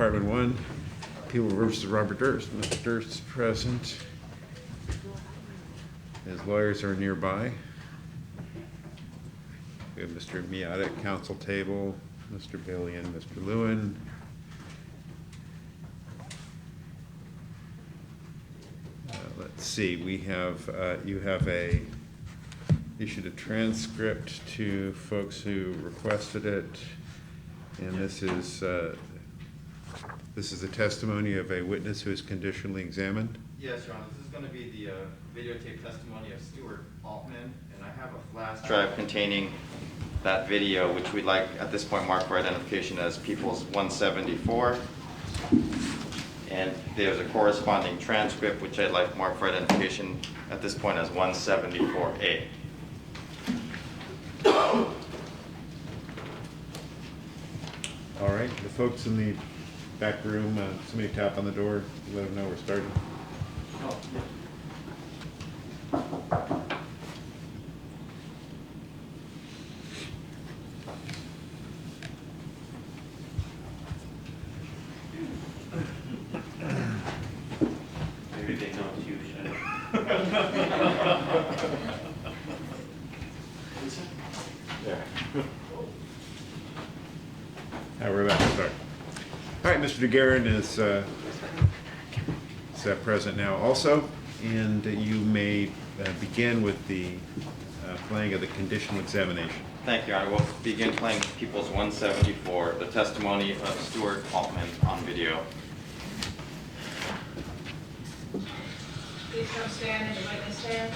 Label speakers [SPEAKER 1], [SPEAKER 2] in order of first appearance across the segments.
[SPEAKER 1] Department 1, People versus Robert Durst. Mr. Durst is present. His lawyers are nearby. We have Mr. Miata at council table, Mr. Bailey and Mr. Lewin. Let's see, we have, you have issued a transcript to folks who requested it. And this is a testimony of a witness who is conditionally examined.
[SPEAKER 2] Yes, Your Honor. This is going to be the videotape testimony of Stewart, Altman, and I have a flash drive containing that video, which we'd like at this point mark for identification as People's 174. And there's a corresponding transcript, which I'd like marked for identification at this point as 174A.
[SPEAKER 1] All right, the folks in the back room, somebody tap on the door, let them know we're starting.
[SPEAKER 2] Oh, yeah. Maybe they know it's you, Shannon. There.
[SPEAKER 1] We're about to start. All right, Mr. DeGuerin is present now also, and you may begin with the playing of the conditional examination.
[SPEAKER 2] Thank you, Your Honor. We'll begin playing People's 174, the testimony of Stewart Altman on video.
[SPEAKER 3] Please come stand in the witness stand.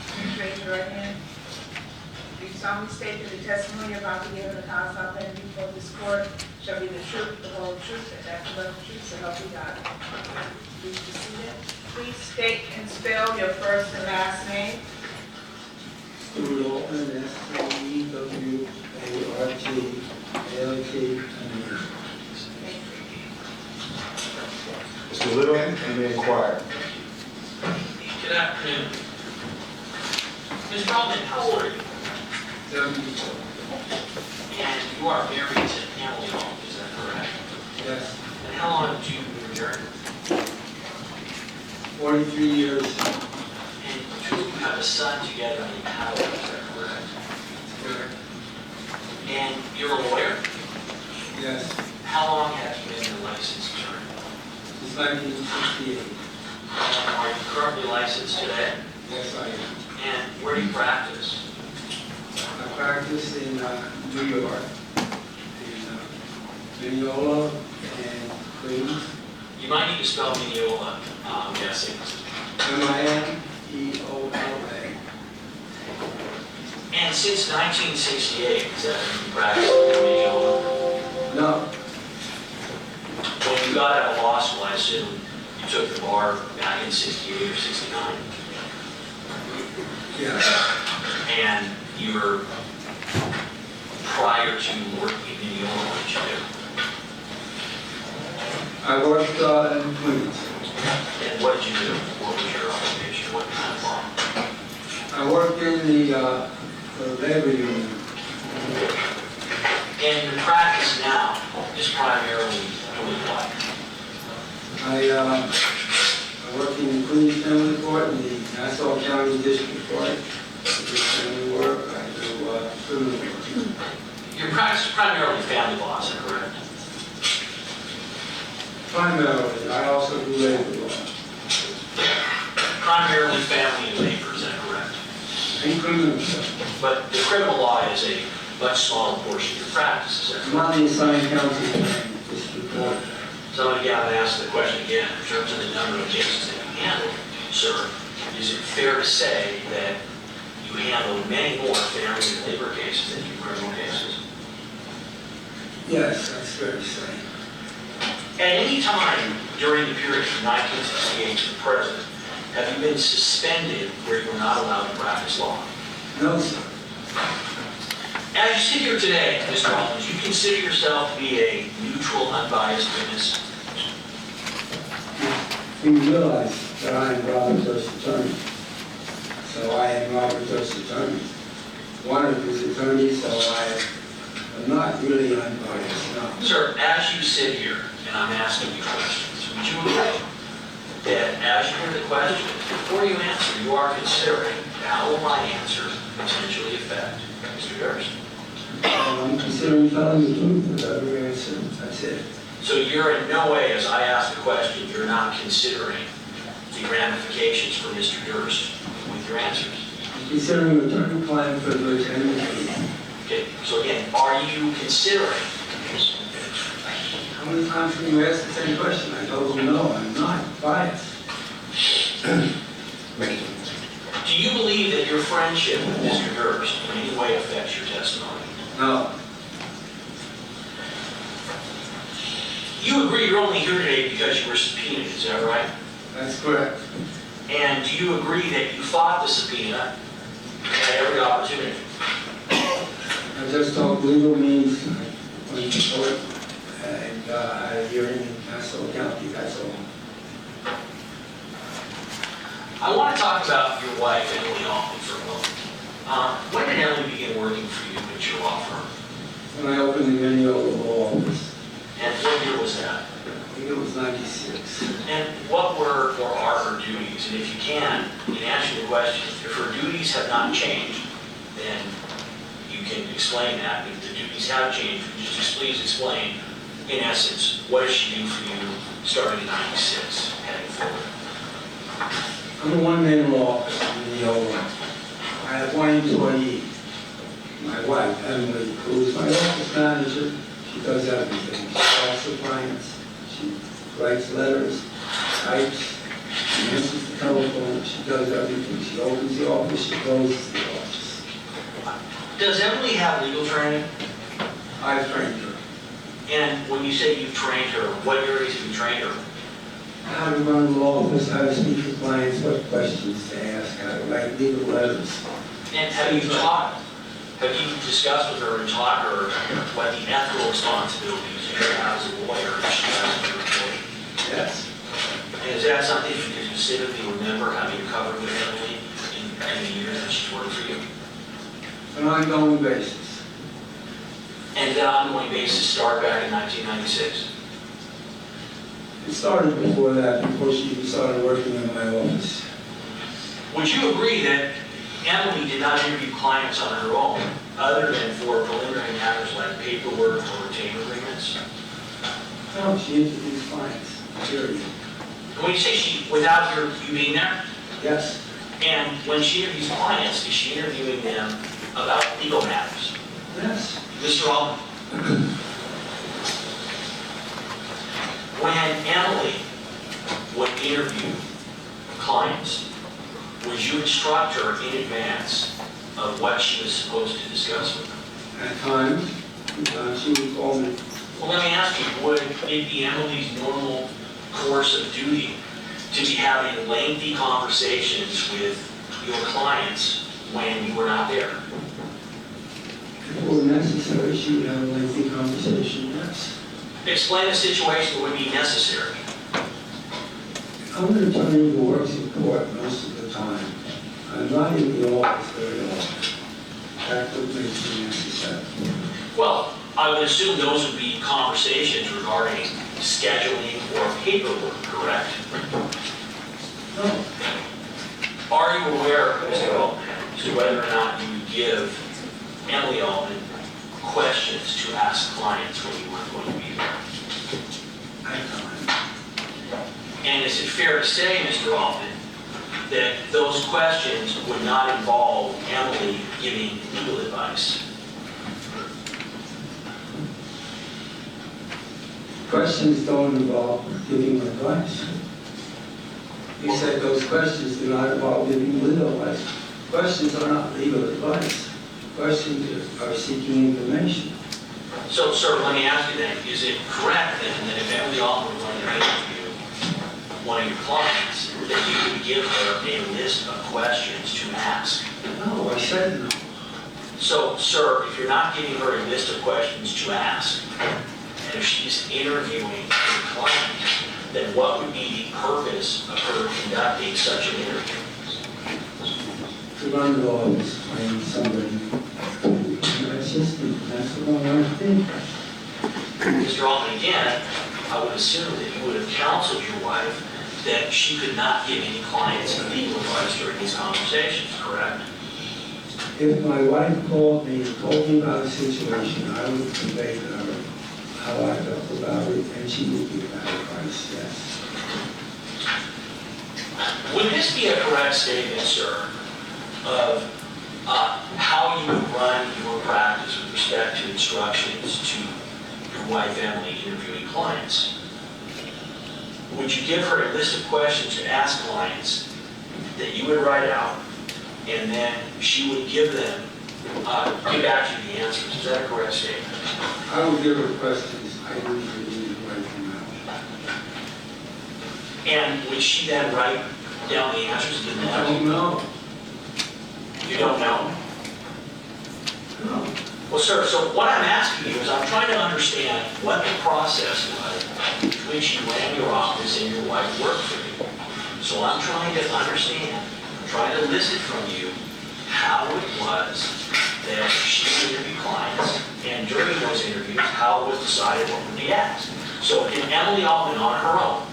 [SPEAKER 3] Please raise your right hand. Do you solemnly state that the testimony about to give in the cause of the before this court shall be the truth, the whole truth, and nothing but the truth, so help you God? Please be seated. Please state and spell your first and last name.
[SPEAKER 4] Stewart Altman, S-T-E-W-A-R-T-L-T-M-E.
[SPEAKER 5] Mr. Lewin, you may inquire.
[SPEAKER 6] Good afternoon. Mr. Altman, how old are you?
[SPEAKER 4] 74.
[SPEAKER 6] And you are married to Emily Altman, is that correct?
[SPEAKER 4] Yes.
[SPEAKER 6] And how long have you been married?
[SPEAKER 4] 43 years.
[SPEAKER 6] And you two have a son together named Howard, is that correct?
[SPEAKER 4] Correct.
[SPEAKER 6] And you're a lawyer?
[SPEAKER 4] Yes.
[SPEAKER 6] How long have you been a licensed attorney?
[SPEAKER 4] Since 1968.
[SPEAKER 6] Are you currently licensed today?
[SPEAKER 4] Yes, I am.
[SPEAKER 6] And where do you practice?
[SPEAKER 4] I practice in New York, in Mineola and Queens.
[SPEAKER 6] You might need to spell Mineola, I'm guessing.
[SPEAKER 4] M-I-N-E-O-L-A.
[SPEAKER 6] And since 1968, is that when you practiced in Mineola?
[SPEAKER 4] No.
[SPEAKER 6] When you got out of law school, I assume you took the bar back in 68 or 69.
[SPEAKER 4] Yeah.
[SPEAKER 6] And you were, prior to working in Mineola, what did you do?
[SPEAKER 4] I worked in Queens.
[SPEAKER 6] And what did you do? What was your occupation? What kind of law?
[SPEAKER 4] I worked in the labor union.
[SPEAKER 6] And your practice now is primarily doing what?
[SPEAKER 4] I work in the Queens Family Court and the Nassau County District Court. I do family work. I do criminal work.
[SPEAKER 6] Your practice is primarily family law, is that correct?
[SPEAKER 4] Primarily, I also do labor law.
[SPEAKER 6] Primarily family and labor, is that correct?
[SPEAKER 4] And criminal stuff.
[SPEAKER 6] But the criminal law is a much smaller portion of your practice, is that
[SPEAKER 4] I'm
[SPEAKER 6] correct?
[SPEAKER 4] not the assigned counsel in the district court.
[SPEAKER 6] So again, I'm going to ask the question again, in terms of the number of cases that you handle, sir, is it fair to say that you handle many more family and labor cases than you do criminal cases?
[SPEAKER 4] Yes, that's fair to say.
[SPEAKER 6] At any time during the period from 1968 to the present, have you been suspended where you were not allowed to practice law?
[SPEAKER 4] No, sir.
[SPEAKER 6] As you sit here today, Mr. Altman, do you consider yourself to be a neutral, unbiased witness?
[SPEAKER 4] You realize that I am Robert Durst's attorney. So I am Robert Durst's attorney. one of his attorneys, so I am not really unbiased, no.
[SPEAKER 6] Sir, as you sit here and I'm asking you questions, would you agree that as you hear the question, before you answer, you are considering how will my answer potentially affect Mr. Durst?
[SPEAKER 4] I'm considering telling the truth with every answer, that's it.
[SPEAKER 6] So you're in no way, as I ask the question, you're not considering the ramifications for Mr. Durst with your answers?
[SPEAKER 4] I'm considering attorney-client privilege and immunity.
[SPEAKER 6] Okay, so again, are you considering?
[SPEAKER 4] How many times can you ask the same question? I told you no, I'm not biased.
[SPEAKER 6] Do you believe that your friendship with Mr. Durst in any way affects your testimony?
[SPEAKER 4] No.
[SPEAKER 6] You agree you're only here today because you were subpoenaed, is that right?
[SPEAKER 4] That's correct.
[SPEAKER 6] And do you agree that you fought the subpoena at every opportunity?
[SPEAKER 4] I just talked legal means when to court and at a hearing in Nassau County, that's all.
[SPEAKER 6] I want to talk about your wife, Emily Altman, for a moment. When did Emily begin working for you at your law firm?
[SPEAKER 4] When I opened the Minneola law office,
[SPEAKER 6] And what year was that?
[SPEAKER 4] I think it was 96.
[SPEAKER 6] And what were or are her duties? And if you can, in answer to the question, if her duties have not changed, then you can explain that. If the duties have changed, just please explain, in essence, what does she do for you starting in 96, heading forward?
[SPEAKER 4] I'm a one-man law office in Minneola. I have one employee, my wife, Emily, who is my office manager. She does everything. She calls the clients, she writes letters, types, she answers the telephone, she does everything. She opens the office, she closes the office.
[SPEAKER 6] Does Emily have legal training?
[SPEAKER 4] I've trained her.
[SPEAKER 6] And when you say you've trained her, what areas have you trained her?
[SPEAKER 4] How to run a law office, how to speak to clients, what questions to ask, how to write legal letters.
[SPEAKER 6] And have you discussed with her and taught her what the ethical responsibilities you have as a lawyer she has as your employee?
[SPEAKER 4] Yes.
[SPEAKER 6] And is that something you can specifically remember having covered with Emily in the years that she's worked for you?
[SPEAKER 4] On an ongoing basis.
[SPEAKER 6] And that ongoing basis started back in 1996?
[SPEAKER 4] It started before that, before she even started working in my office.
[SPEAKER 6] Would you agree that Emily did not interview clients on her own, other than for preliminary matters like paperwork or retainer agreements?
[SPEAKER 4] No, she interviews clients, period.
[SPEAKER 6] And when you say she, without you being there,
[SPEAKER 4] Yes.
[SPEAKER 6] and when she interviews clients, is she interviewing them about legal matters?
[SPEAKER 4] Yes.
[SPEAKER 6] Mr. Altman, when Emily would interview clients, would you instruct her in advance of what she was supposed to discuss with them?
[SPEAKER 4] At times, she would call me.
[SPEAKER 6] Well, let me ask you, would it be Emily's normal course of duty to be having lengthy conversations with your clients when you were not there?
[SPEAKER 4] If it were necessary, she would have a lengthy conversation, yes.
[SPEAKER 6] Explain a situation that would be necessary.
[SPEAKER 4] I'm an attorney who works in court most of the time. I'm not in the office very often. That's what makes me necessary.
[SPEAKER 6] Well, I would assume those would be conversations regarding scheduling or paperwork, correct?
[SPEAKER 4] No.
[SPEAKER 6] Are you aware, Mr. Altman, as to whether or not you would give Emily Altman questions to ask clients when you weren't going to be there?
[SPEAKER 4] I don't.
[SPEAKER 6] And is it fair to say, Mr. Altman, that those questions would not involve Emily giving legal advice?
[SPEAKER 4] Questions don't involve giving advice. You said those questions do not involve giving legal advice. Questions are not legal advice. Questions are seeking information.
[SPEAKER 6] So, sir, let me ask you then, is it correct then that if Emily Altman were going to interview one of your clients, that you would give her a list of questions to ask?
[SPEAKER 4] No, I said no.
[SPEAKER 6] So, sir, if you're not giving her a list of questions to ask, and if she's interviewing a client, then what would be the purpose of her conducting such an interview?
[SPEAKER 4] To run the office when somebody listening, that's what I want to think.
[SPEAKER 6] Mr. Altman, again, I would assume that you would have counseled your wife that she could not give any clients legal advice during these conversations, correct?
[SPEAKER 4] If my wife called me and told me about a situation, I would convey to her how I felt about it, and she would give that advice, yes.
[SPEAKER 6] Would this be a correct statement, sir, of how you would run your practice with respect to instructions to your wife, Emily, interviewing clients? Would you give her a list of questions to ask clients that you would write out, and then she would give them, give back to you the answers? Is that a correct statement?
[SPEAKER 4] I would give her questions, I wouldn't really write them out.
[SPEAKER 6] And would she then write down the answers to the
[SPEAKER 4] I don't know.
[SPEAKER 6] You don't know?
[SPEAKER 4] No.
[SPEAKER 6] Well, sir, so what I'm asking you is I'm trying to understand what the process was in which you ran your office and your wife worked for you. So I'm trying to understand, I'm trying to elicit from you how it was that she interviewed clients, and during those interviews, how it was decided what would be asked. So in Emily Altman on her own,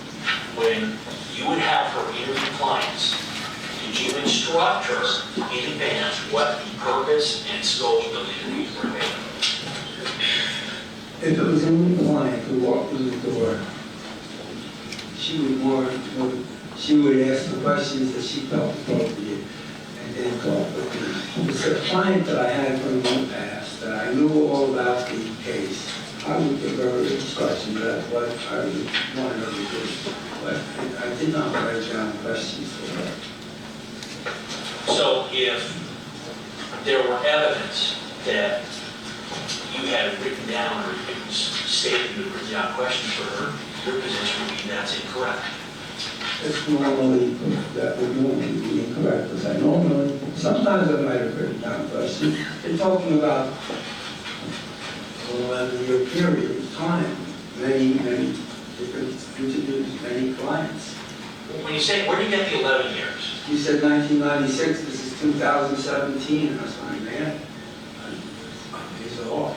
[SPEAKER 6] when you would have her interview clients, did you instruct her in advance what the purpose and scope of those interviews were made?
[SPEAKER 4] If it was a new client who walked through the door, she would ask the questions that she felt appropriate and then talk with me. If it's a client that I had from the past, that I knew all about the case, I would give her instructions about what I would want her to do. But I did not write down questions for her.
[SPEAKER 6] So if there were evidence that you had written down or it was stated you had written down questions for her, your position would be that's incorrect.
[SPEAKER 4] That would normally be incorrect, because I normally, sometimes I might have written down questions. They're talking about an 11-year period of time, many different interviews, many clients.
[SPEAKER 6] When you say, where do you get the 11 years?
[SPEAKER 4] You said 1996, this is 2017, and I was like, man, these are off.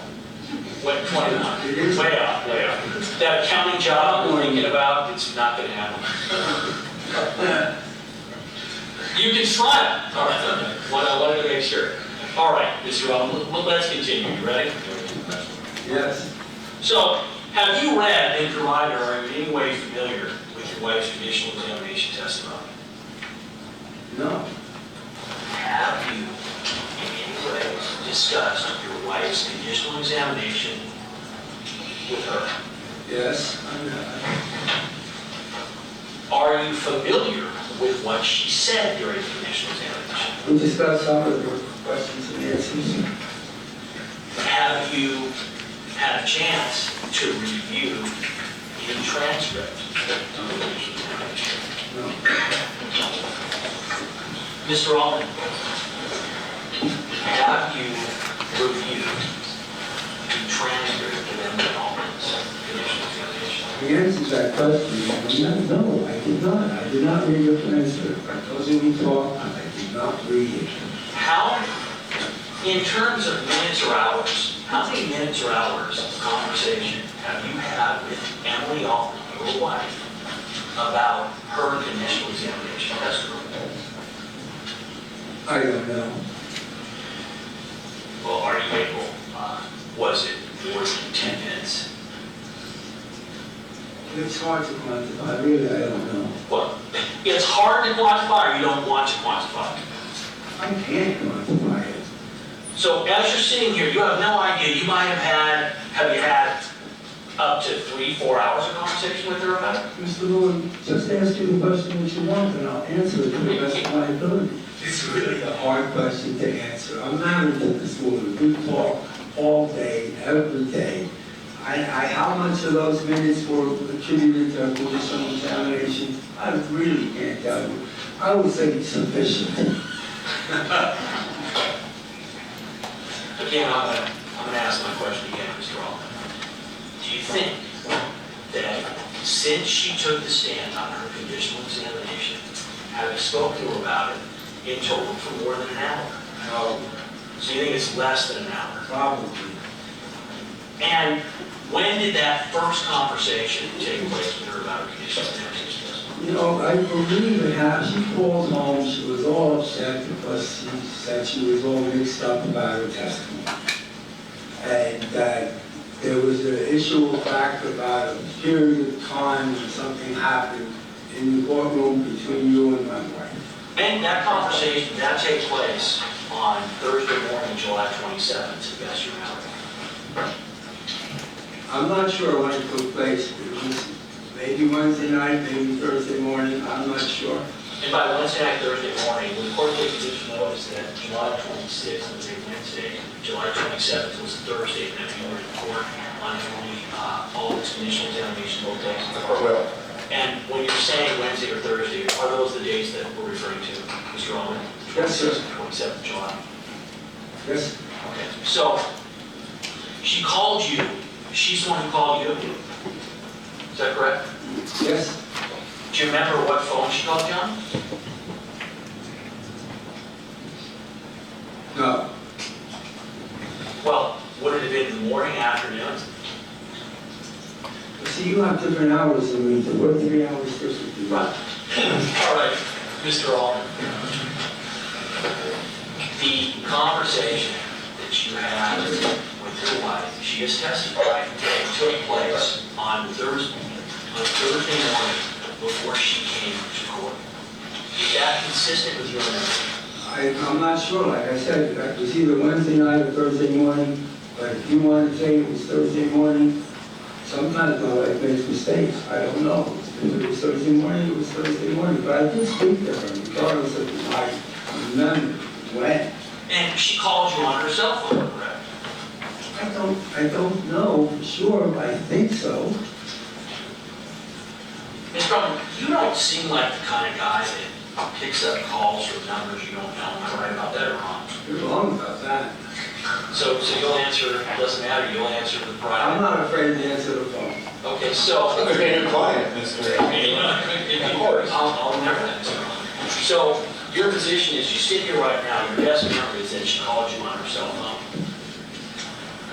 [SPEAKER 6] What, 29?
[SPEAKER 4] It is.
[SPEAKER 6] Way off, way off. That accounting job you're thinking about, it's not going to happen. You can try it. All right, I wanted to make sure. All right, Mr. Robin, let's continue. You ready?
[SPEAKER 4] Yes.
[SPEAKER 6] So, have you read and provided, or are you in any way familiar with your wife's conditional examination testimony?
[SPEAKER 4] No.
[SPEAKER 6] Have you in any way discussed your wife's conditional examination with her?
[SPEAKER 4] Yes.
[SPEAKER 6] Are you familiar with what she said during the conditional examination?
[SPEAKER 4] We discussed some of the questions and answers.
[SPEAKER 6] Have you had a chance to review any transcript of the conditional examination?
[SPEAKER 4] No.
[SPEAKER 6] Mr. Altman, have you reviewed the transcript of Emily Altman's conditional examination?
[SPEAKER 4] The answer to that question, no, I did not. I did not read your transcript. I told you we talked, and I did not read it.
[SPEAKER 6] How, in terms of minutes or hours, how many minutes or hours of conversation have you had with Emily Altman, your wife, about her conditional examination testimony?
[SPEAKER 4] I don't know.
[SPEAKER 6] Well, are you able, was it more than 10 minutes?
[SPEAKER 4] It's hard to quantify. Really, I don't know.
[SPEAKER 6] Well, it's hard to quantify, or you don't want to quantify.
[SPEAKER 4] I can't quantify it.
[SPEAKER 6] So as you're sitting here, you have no idea. You might have you had up to 3-4 hours of conversation with her about it?
[SPEAKER 4] Mr. Lewin, just ask you the question that you want, and I'll answer it to the best of my ability. It's really a hard question to answer. I'm married to this woman. We talk all day, every day. How much of those minutes were attributed to her conditional examination, I really can't tell you. I would say sufficient.
[SPEAKER 6] Again, I'm going to ask my question again, Mr. Altman. Do you think that since she took the stand on her conditional examination, having spoken to her about it in total for more than an hour,
[SPEAKER 4] No.
[SPEAKER 6] So you think it's less than an hour?
[SPEAKER 4] Probably.
[SPEAKER 6] And when did that first conversation take place with her about her condition of examination?
[SPEAKER 4] You know, I believe it happened. She called home. She was all upset because she said she was all mixed up about her testimony. And that there was an issue of fact about a period of time when something happened in the courtroom between you and my wife.
[SPEAKER 6] And that conversation, that takes place on Thursday morning, July 27th, to the best of your memory.
[SPEAKER 4] I'm not sure when it took place. It was maybe Wednesday night, maybe Thursday morning. I'm not sure.
[SPEAKER 6] And by Wednesday night, Thursday morning, when the court takes judicial notice that July 26th was a Wednesday, July 27th was a Thursday, and then you were in court on all this initial examination, both days.
[SPEAKER 5] Well,
[SPEAKER 6] And when you're saying Wednesday or Thursday, are those the days that we're referring to, Mr. Altman?
[SPEAKER 4] Yes, sir.
[SPEAKER 6] 27th of July.
[SPEAKER 4] Yes,
[SPEAKER 6] Okay. So she called you. She's the one who called you. Is that correct?
[SPEAKER 4] yes.
[SPEAKER 6] Do you remember what phone she called you on?
[SPEAKER 4] No.
[SPEAKER 6] Well, would it have been in the morning, afternoon?
[SPEAKER 4] You see, you have different hours than me. We're 3 hours different.
[SPEAKER 6] Right. All right, Mr. Altman. The conversation that you had with your wife, she has testified, took place on Thursday morning before she came to court. Is that consistent with your memory?
[SPEAKER 4] I'm not sure. Like I said, it was either Wednesday night or Thursday morning. But if you want to say it was Thursday morning, sometimes my wife makes mistakes. I don't know. If it was Thursday morning, it was Thursday morning. But I did speak to her, regardless of my remember when.
[SPEAKER 6] And she called you on her cell phone, correct?
[SPEAKER 4] I don't know for sure, but I think so.
[SPEAKER 6] Mr. Altman, you don't seem like the kind of guy that picks up calls from numbers you don't know. Am I right about that or wrong?
[SPEAKER 4] You're wrong about that.
[SPEAKER 6] So you'll answer, it doesn't matter, you'll answer the
[SPEAKER 4] I'm
[SPEAKER 6] private.
[SPEAKER 4] not afraid to answer the phone.
[SPEAKER 6] Okay, so.
[SPEAKER 5] look at your client, Mr.
[SPEAKER 6] Of course. I'll never answer. So your position is you sit here right now, your best memory is that she called you on her cell phone.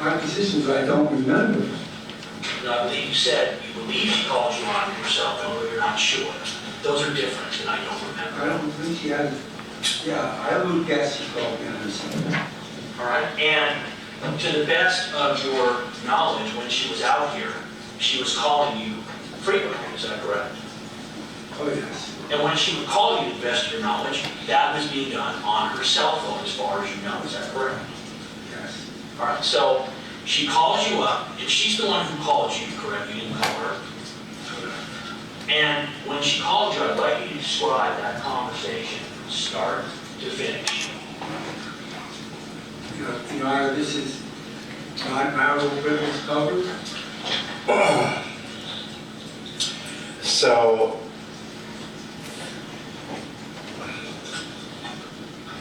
[SPEAKER 4] My position is I don't remember.
[SPEAKER 6] And I believe you said you believe she called you on your cell phone, but you're not sure. Those are different, and I don't remember.
[SPEAKER 4] I don't think she had, yeah, I would guess she called me on her cell phone.
[SPEAKER 6] All right, and to the best of your knowledge, when she was out here, she was calling you frequently, is that correct?
[SPEAKER 4] Oh, yes.
[SPEAKER 6] And when she would call you, to the best of your knowledge, that was being done on her cell phone, as far as you know, is that correct?
[SPEAKER 4] Yes.
[SPEAKER 6] All right, so she calls you up, and she's the one who called you, correct? You didn't call her? And when she called you, I'd like you to describe that conversation from start to finish.
[SPEAKER 4] Your Honor, this is not marital privilege covered.
[SPEAKER 5] So,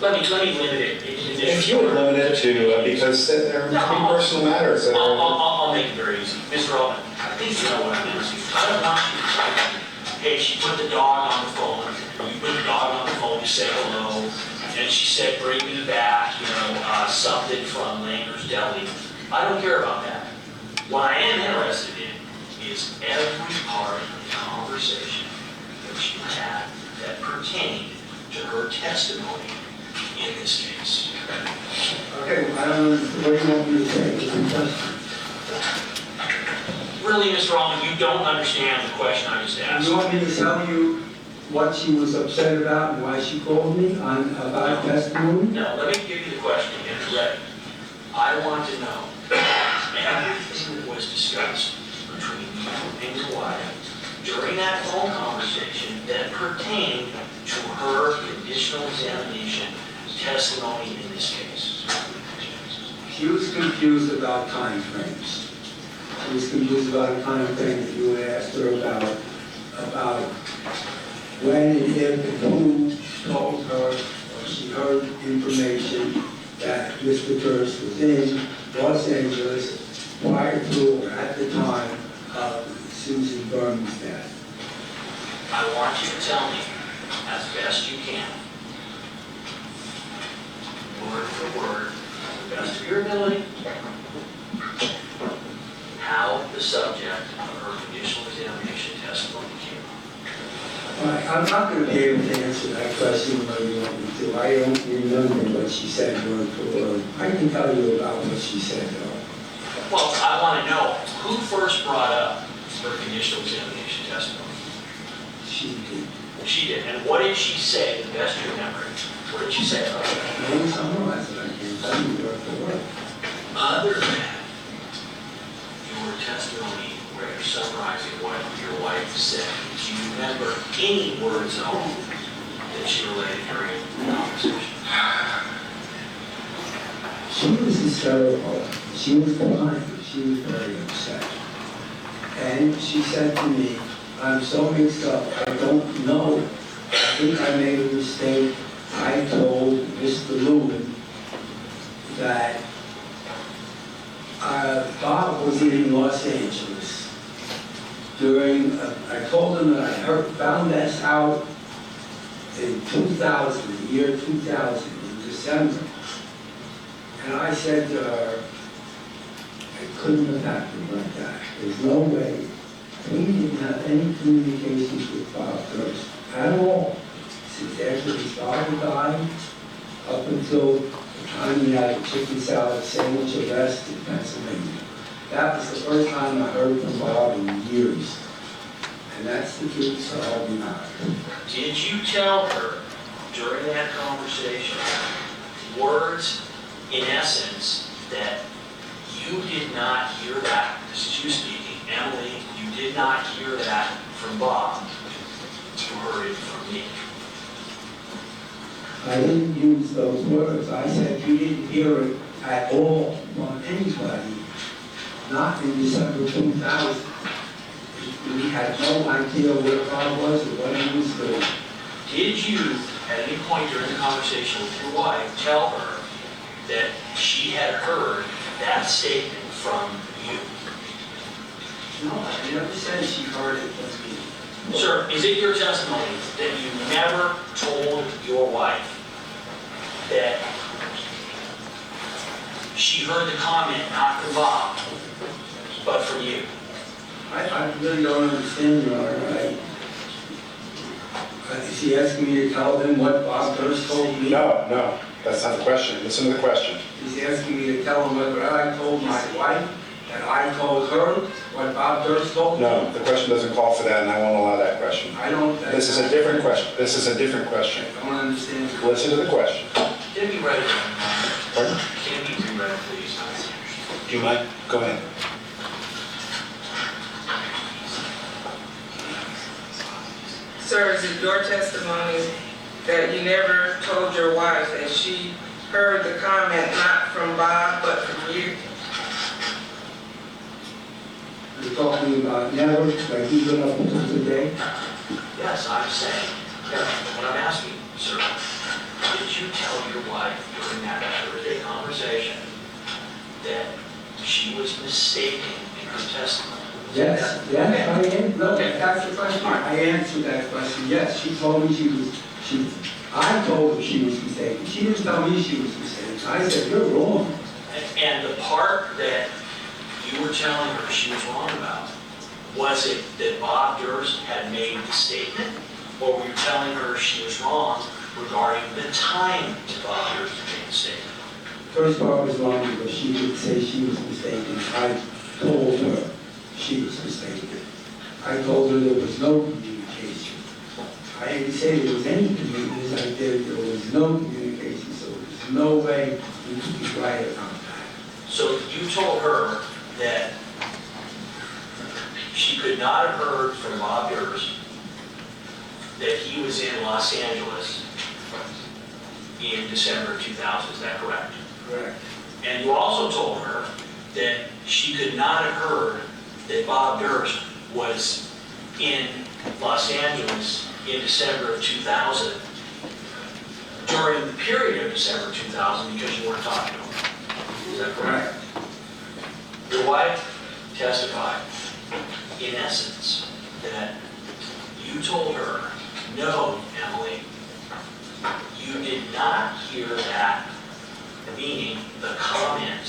[SPEAKER 6] Let me limit it.
[SPEAKER 5] if you would limit it to, because there are personal matters that are...
[SPEAKER 6] I'll make it very easy. Mr. Altman, I think you know what I'm asking. I don't want you to tell me, hey, she put the dog on the phone, you put the dog on the phone to say hello, and she said, bring me back, something from Langer's Deli. I don't care about that. What I am interested in is every part of the conversation that you had that pertained to her testimony in this case.
[SPEAKER 4] Okay, I don't know what you want me to say. It's a question.
[SPEAKER 6] Really, Mr. Altman, you don't understand the question I just asked.
[SPEAKER 4] You want me to tell you what she was upset about and why she called me about testimony?
[SPEAKER 6] No, let me give you the question again, ready. I want to know everything that was discussed between you and your wife during that phone conversation that pertained to her conditional examination testimony in this case.
[SPEAKER 4] She was confused about time frames. She was confused about a time frame that you had asked her about when and if and who told her or she heard information that Mr. Durst was in Los Angeles prior to or at the time of Susan Berman's death.
[SPEAKER 6] I want you to tell me, as best you can, word for word, of your ability, how the subject of her conditional examination testimony came up.
[SPEAKER 4] I'm not going to be able to answer that question when you want me to. I don't remember what she said word for word. I can tell you about what she said, though.
[SPEAKER 6] Well, I want to know who first brought up her conditional examination testimony.
[SPEAKER 4] She did.
[SPEAKER 6] She did. And what did she say, to the best of your memory? What did she say about it?
[SPEAKER 4] Maybe summarize it. I can't tell you word for word.
[SPEAKER 6] Other than your testimony where you're summarizing what your wife said, do you remember any words at all that she relayed during the conversation?
[SPEAKER 4] She was hysterical. She was crying. She was very upset. And she said to me, I'm so mixed up, I don't know. I think I made a mistake. I told Mr. Lewin that Bob was in Los Angeles during, I told him that I found this out in 2000, the year 2000, in December. And I said to her, it couldn't have happened like that. There's no way. We didn't have any communications with Bob Durst at all since after his father died up until the time he had a chicken salad sandwich arrest in Pennsylvania. That was the first time I heard from Bob in years. And that's the truth, so I'll be honest.
[SPEAKER 6] Did you tell her during that conversation words, in essence, that you did not hear that? This is you speaking. Emily, you did not hear that from Bob. You heard it from me.
[SPEAKER 4] I didn't use those words. I said you didn't hear it at all from anybody, not in December 2000. We had no idea where Bob was or what he was doing.
[SPEAKER 6] Did you, at any point during the conversation with your wife, tell her that she had heard that statement from you?
[SPEAKER 4] No, I never said she heard it from me.
[SPEAKER 6] Sir, is it your testimony that you never told your wife that she heard the comment not from Bob, but from you?
[SPEAKER 4] I really don't understand, Your Honor. Is he asking me to tell them what Bob Durst told me?
[SPEAKER 5] No, that's not the question. Listen to the question.
[SPEAKER 4] He's asking me to tell him whether I told my wife that I told her what Bob Durst told me?
[SPEAKER 5] No, the question doesn't call for that, and I won't allow that question.
[SPEAKER 4] I don't...
[SPEAKER 5] This is a different question. This is a different question.
[SPEAKER 4] I don't understand.
[SPEAKER 5] Listen to the question.
[SPEAKER 6] Can we read it?
[SPEAKER 5] Pardon?
[SPEAKER 6] Can we read it, please?
[SPEAKER 5] Do you mind? Go ahead.
[SPEAKER 3] Sir, is it your testimony that you never told your wife that she heard the comment not from Bob, but from you?
[SPEAKER 4] You're talking about never, like even up until today?
[SPEAKER 6] Yes, I'm saying, what I'm asking, sir, did you tell your wife during that Thursday conversation that she was mistaken in her testimony?
[SPEAKER 4] Yes, I am. No, that's the question. I answered that question. Yes, she told me I told her she was mistaken. She didn't tell me she was mistaken. I said, you're wrong.
[SPEAKER 6] And the part that you were telling her she was wrong about, was it that Bob Durst had made the statement, or were you telling her she was wrong regarding the time that Bob Durst made the statement?
[SPEAKER 4] First part was wrong because she didn't say she was mistaken. I told her she was mistaken. I told her there was no communication. I didn't say there was any communication. I did. There was no communication, so there's no way we could be right about that.
[SPEAKER 6] So you told her that she could not have heard from Bob Durst that he was in Los Angeles in December 2000, is that correct?
[SPEAKER 4] Correct.
[SPEAKER 6] And you also told her that she could not have heard that Bob Durst was in Los Angeles in December of 2000 during the period of December 2000 because you weren't talking to him. Is that correct? Your wife testified, in essence, that you told her, no, Emily, you did not hear that, meaning the comment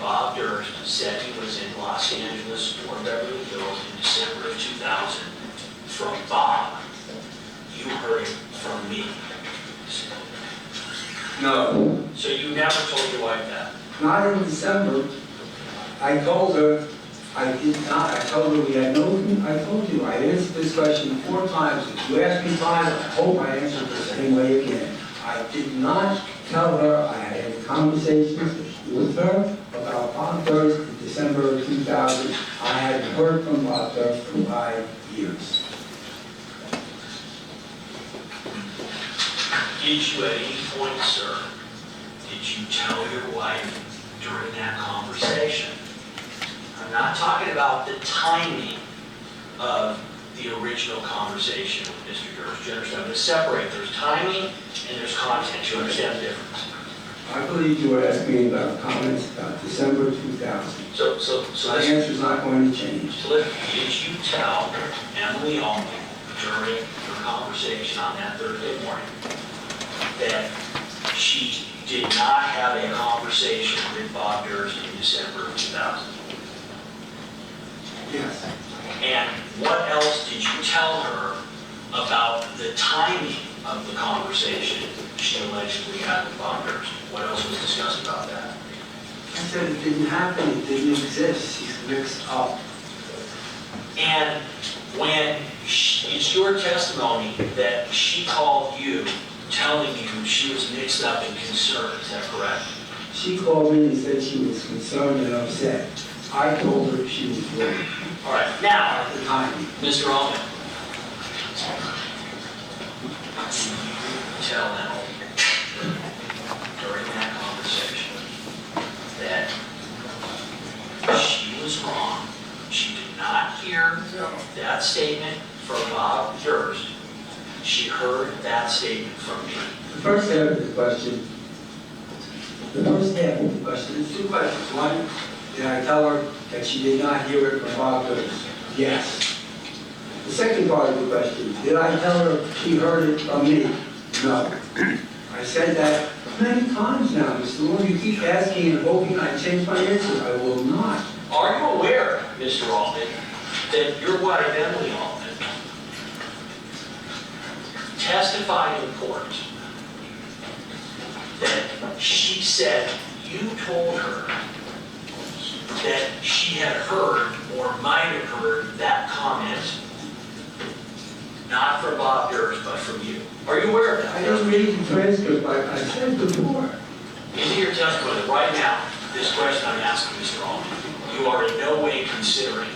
[SPEAKER 6] Bob Durst said he was in Los Angeles or Beverly Hills in December of 2000 from Bob. You heard it from me.
[SPEAKER 4] No,
[SPEAKER 6] So you never told your wife that?
[SPEAKER 4] not in December. I told her, I did not, I told her we had no, I told you, I answered this question 4 times. If you asked me 5, I hope I answered the same way again. I did not tell her I had any conversations with her about Bob Durst in December of 2000. I had heard from Bob Durst for 5 years.
[SPEAKER 6] Did you at any point, sir, did you tell your wife during that conversation? I'm not talking about the timing of the original conversation with Mr. Durst. You understand? I'm going to separate. There's timing and there's content. You understand the difference?
[SPEAKER 4] I believe you were asking me about comments about December 2000.
[SPEAKER 6] So
[SPEAKER 4] My answer's not going to change.
[SPEAKER 6] So did you tell Emily Altman during your conversation on that Thursday morning that she did not have a conversation with Bob Durst in December of 2000?
[SPEAKER 4] Yes.
[SPEAKER 6] And what else did you tell her about the timing of the conversation she allegedly had with Bob Durst? What else was discussed about that?
[SPEAKER 4] I said it didn't happen, it didn't exist. She's mixed up.
[SPEAKER 6] And when it's your testimony that she called you telling you she was mixed up and concerned, is that correct?
[SPEAKER 4] She called me and said she was concerned and upset. I told her she was worried.
[SPEAKER 6] All right, now,
[SPEAKER 4] At the time.
[SPEAKER 6] Mr. Altman, tell them during that conversation that she was wrong. She did not hear that statement from Bob Durst. She heard that statement from me.
[SPEAKER 4] The first half of the question, there's 2 questions. One, did I tell her that she did not hear it from Bob Durst? Yes. The second part of the question, did I tell her she heard it from me? No. I said that many times now, Mr. Moore. You keep asking and hoping I change my answer. I will not.
[SPEAKER 6] Are you aware, Mr. Altman, that your wife, Emily Altman, testified in court that she said you told her that she had heard or might have heard that comment, not from Bob Durst, but from you? Are you aware of that?
[SPEAKER 4] I didn't read the transcript like I said before.
[SPEAKER 6] In your testimony right now, this question I'm asking, Mr. Altman, you are in no way considering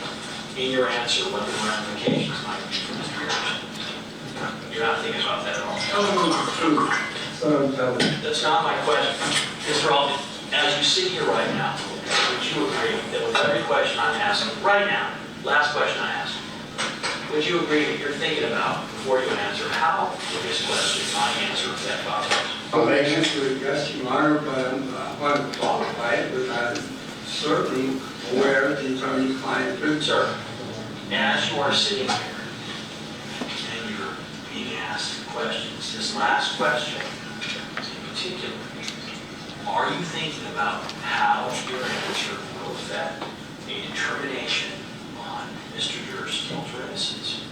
[SPEAKER 6] in your answer what the ramifications might be for Mr. Durst. You're not thinking about that at all?
[SPEAKER 4] Tell me the truth. So I'm telling you.
[SPEAKER 6] That's not my question. Mr. Altman, as you sit here right now, would you agree that with every question I'm asking right now, last question I asked, would you agree that you're thinking about, before you answer, how would this question, my answer, affect Bob Durst?
[SPEAKER 4] Well, I answer it, yes, Your Honor, but I'm not qualified, but I'm certainly aware of the attorney-client privilege.
[SPEAKER 6] Sir, as you are sitting here and you're being asked questions, this last question in particular, are you thinking about how your answer will affect a determination on Mr. Durst's guilt or innocence?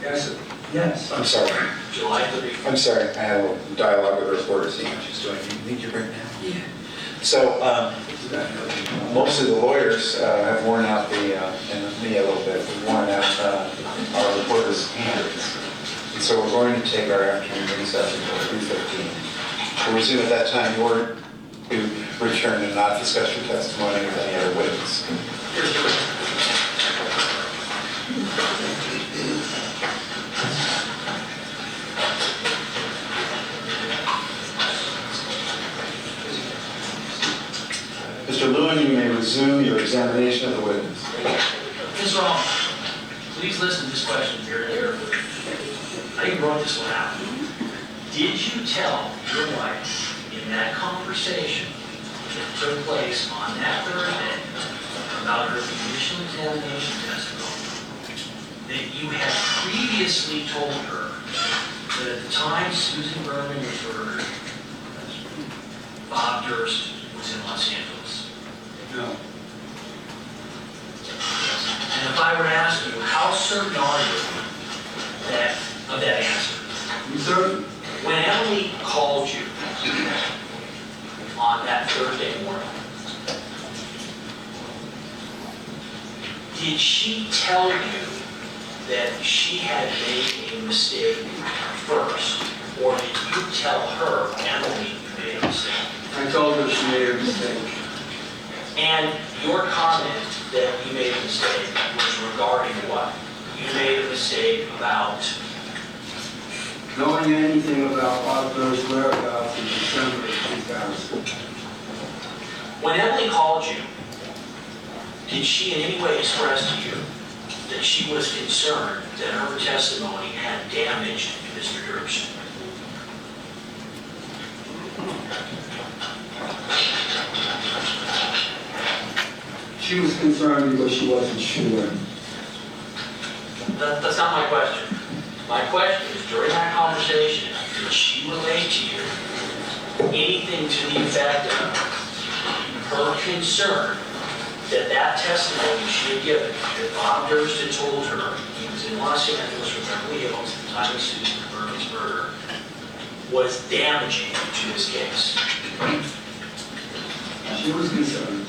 [SPEAKER 4] Yes, sir. Yes.
[SPEAKER 5] I'm sorry.
[SPEAKER 6] July 31st.
[SPEAKER 5] I'm sorry. I had a dialogue with the reporter, seeing what she's doing. You need your break now?
[SPEAKER 4] Yeah.
[SPEAKER 5] So, most of the lawyers have worn out and me a little bit, have worn out our reporters' hands. And so we're going to take our afternoon recess until 3:15. We'll resume at that time. You order to return and not discuss your testimony with any other witness. Mr. Lewin, you may resume your examination of the witness.
[SPEAKER 6] Mr. Altman, please listen to this question very carefully. I even wrote this one out. Did you tell your wife in that conversation that took place on that Thursday about her initial examination testimony that you had previously told her that at the time Susan Berman was murdered, Bob Durst was in Los Angeles? I were to ask you, how certain are you of that answer?
[SPEAKER 4] You certain?
[SPEAKER 6] When Emily called you on that Thursday morning, did she tell you that she had made a mistake first? Or did you tell her, Emily, you made a mistake?
[SPEAKER 4] I told her she made a mistake.
[SPEAKER 6] And your comment that you made a mistake was regarding what? You made a mistake about...
[SPEAKER 4] Knowing anything about Bob Durst's whereabouts in December of 2000.
[SPEAKER 6] When Emily called you, did she in any way express to you that she was concerned that her testimony had damaged Mr. Durst?
[SPEAKER 4] She was concerned because she wasn't sure.
[SPEAKER 6] That's not my question. My question is, during that conversation, did she relate to you anything to the effect of her concern that that testimony she had given, that Bob Durst had told her he was in Los Angeles with Beverly Hills at the time of Susan Berman's murder, was damaging to his case?
[SPEAKER 4] She was concerned.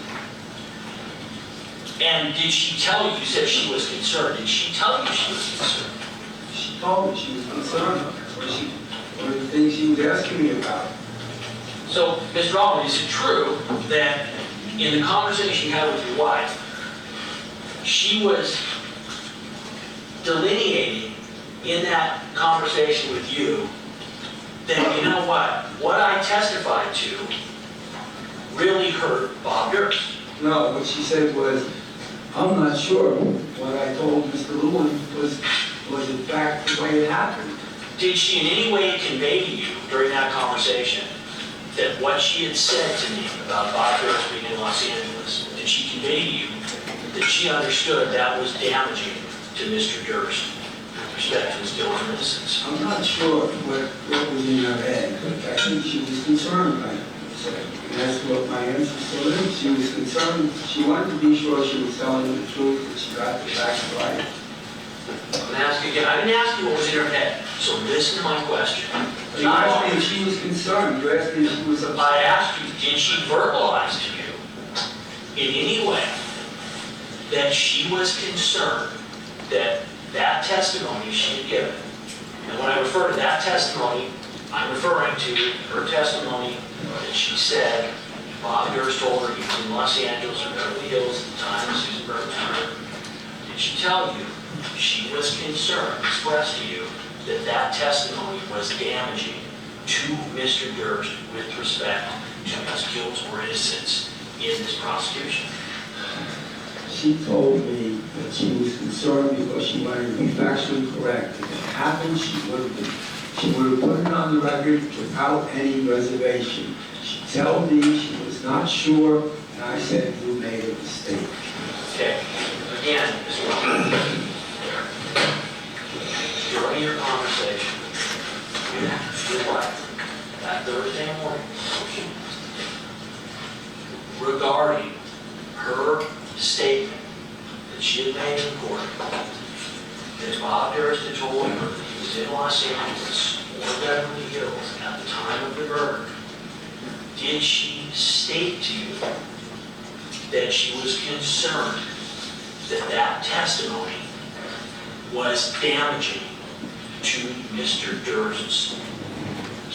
[SPEAKER 6] And did she tell you, you said she was concerned, did she tell you she was concerned?
[SPEAKER 4] She told me she was concerned. One of the things she was asking me about.
[SPEAKER 6] So, Mr. Altman, is it true that in the conversation you had with your wife, she was delineating in that conversation with you that, you know what I testified to really hurt Bob Durst?
[SPEAKER 4] No, what she said was, I'm not sure what I told Mr. Lewin was in fact the way it happened.
[SPEAKER 6] Did she in any way convey to you during that conversation that what she had said to me about Bob Durst being in Los Angeles, did she convey to you that she understood that was damaging to Mr. Durst with respect to his guilt or innocence?
[SPEAKER 4] I'm not sure what was in her head, but I think she was concerned about it. And that's what my answer still is. She was concerned. She wanted to be sure she was telling the truth, that she got the facts right.
[SPEAKER 6] I'm going to ask you again. I didn't ask you what was in her head, so listen to my question.
[SPEAKER 4] You asked me if she was concerned. You asked me if she was upset.
[SPEAKER 6] I asked you, did she verbalize to you in any way that she was concerned that that testimony she had given, and when I refer to that testimony, I'm referring to her testimony that she said Bob Durst told her he was in Los Angeles or Beverly Hills at the time of Susan Berman's murder. Did she tell you she was concerned, expressed to you, that that testimony was damaging to Mr. Durst with respect to his guilt or innocence in this prosecution?
[SPEAKER 4] She told me that she was concerned because she wanted to be factually correct. If it happened, she would have put it on the record without any reservation. She told me she was not sure, and I said, you made a mistake.
[SPEAKER 6] Okay. Again, Mr. Robert, during your conversation with your wife that Thursday morning regarding her statement that she had made in court that Bob Durst had told her that he was in Los Angeles or Beverly Hills at the time of the murder, did she state to you that she was concerned that that testimony was damaging to Mr. Durst's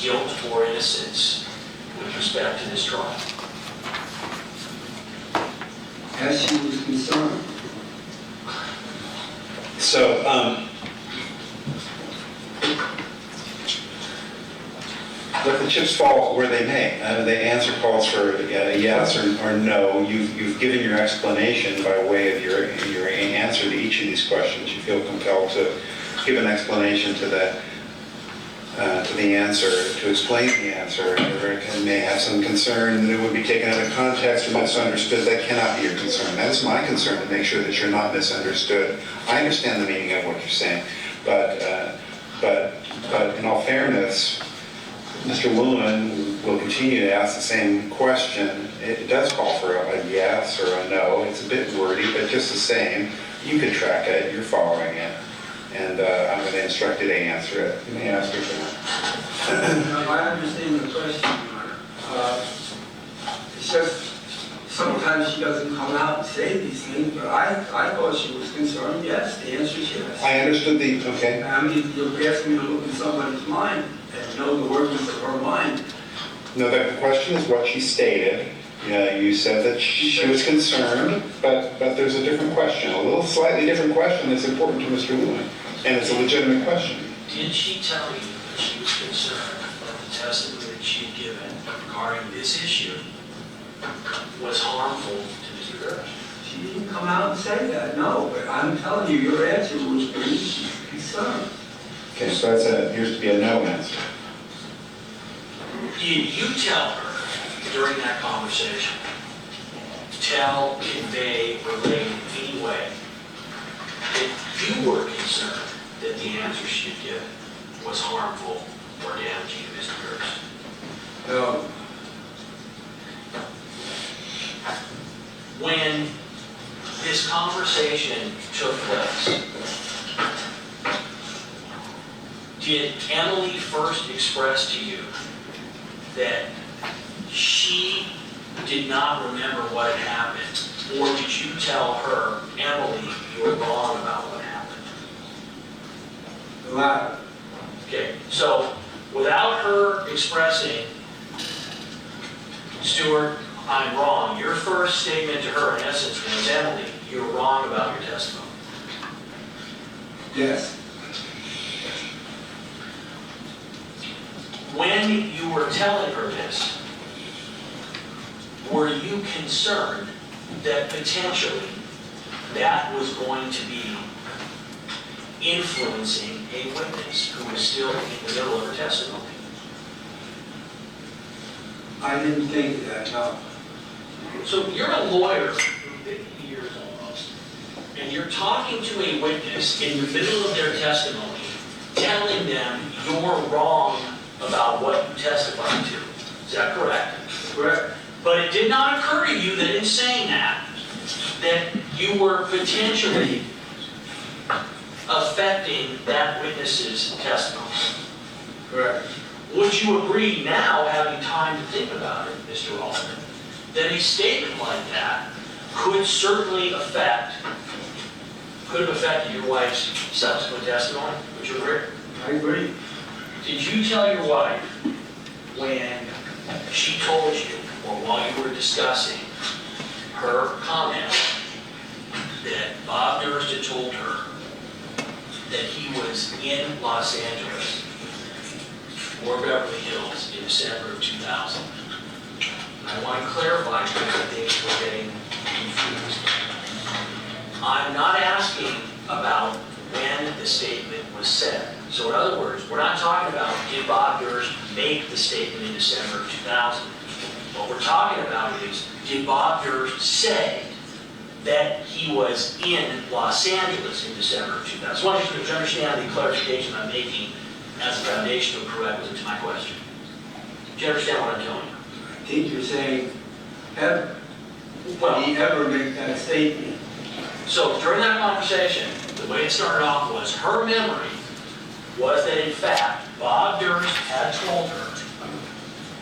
[SPEAKER 6] guilt or innocence with respect to this trial?
[SPEAKER 4] As she was concerned.
[SPEAKER 5] So, let the chips fall where they may. The answer calls for yes or no. You've given your explanation by way of your answer to each of these questions. You feel compelled to give an explanation to the answer, to explain the answer, or may have some concern that it would be taken out of context or misunderstood. That cannot be your concern. That's my concern, to make sure that you're not misunderstood. I understand the meaning of what you're saying, but in all fairness, Mr. Lewin will continue to ask the same question. It does call for a yes or a no. It's a bit wordy, but just the same. You can track it, you're following it. And I'm going to instruct you to answer it. You may ask her for that.
[SPEAKER 4] I understand the question, Your Honor. It's just sometimes she doesn't come out and say these things, but I thought she was concerned, yes, the answer is yes.
[SPEAKER 5] I understood the, okay.
[SPEAKER 4] I mean, you're asking me to look in somebody's mind and know the workings of her mind.
[SPEAKER 5] No, the question is what she stated. You said that she was concerned, but there's a different question, a little slightly different question that's important to Mr. Lewin, and it's a legitimate question.
[SPEAKER 6] Did she tell you that she was concerned that the testimony that she had given regarding this issue was harmful to Mr. Durst?
[SPEAKER 4] She didn't come out and say that, no, but I'm telling you, your answer was pretty concerned.
[SPEAKER 5] Okay, so that's appears to be a no answer.
[SPEAKER 6] Did you tell her during that conversation, convey, relate in any way that you were concerned that the answer she had given was harmful or damaging to Mr. Durst?
[SPEAKER 4] No.
[SPEAKER 6] When this conversation took place, did Emily first express to you that she did not remember what had happened, or did you tell her, Emily, you were wrong about what happened?
[SPEAKER 4] The latter.
[SPEAKER 6] Okay, so without her expressing, Stewart, I'm wrong, your first statement to her, in essence, was, Emily, you were wrong about your testimony.
[SPEAKER 4] Yes.
[SPEAKER 6] When you were telling her this, were you concerned that potentially that was going to be influencing a witness who was still in the middle of her testimony?
[SPEAKER 4] I didn't think that, no.
[SPEAKER 6] So you're a lawyer for 50 years almost, and you're talking to a witness in the middle of their testimony, telling them you're wrong about what you testified to. Is that correct?
[SPEAKER 4] Correct.
[SPEAKER 6] But it did not occur to you that in saying that you were potentially affecting that witness's testimony.
[SPEAKER 4] Correct.
[SPEAKER 6] Would you agree now, having time to think about it, Mr. Altman, that a statement like that could certainly could have affected your wife's subsequent testimony? Would you agree?
[SPEAKER 4] I agree.
[SPEAKER 6] Did you tell your wife when she told you, or while you were discussing her comment, that Bob Durst had told her that he was in Los Angeles or Beverly Hills in December of 2000? I want to clarify because I think we're getting confused. I'm not asking about when the statement was said. So in other words, we're not talking about did Bob Durst make the statement in December of 2000. What we're talking about is did Bob Durst say that he was in Los Angeles in December of 2000? So I want you to understand the clarification I'm making as a foundational prerequisite to my question. Do you understand what I'm telling you?
[SPEAKER 4] I think you're saying, did he ever make that statement?
[SPEAKER 6] So during that conversation, the way it started off was her memory was that in fact, Bob Durst had told her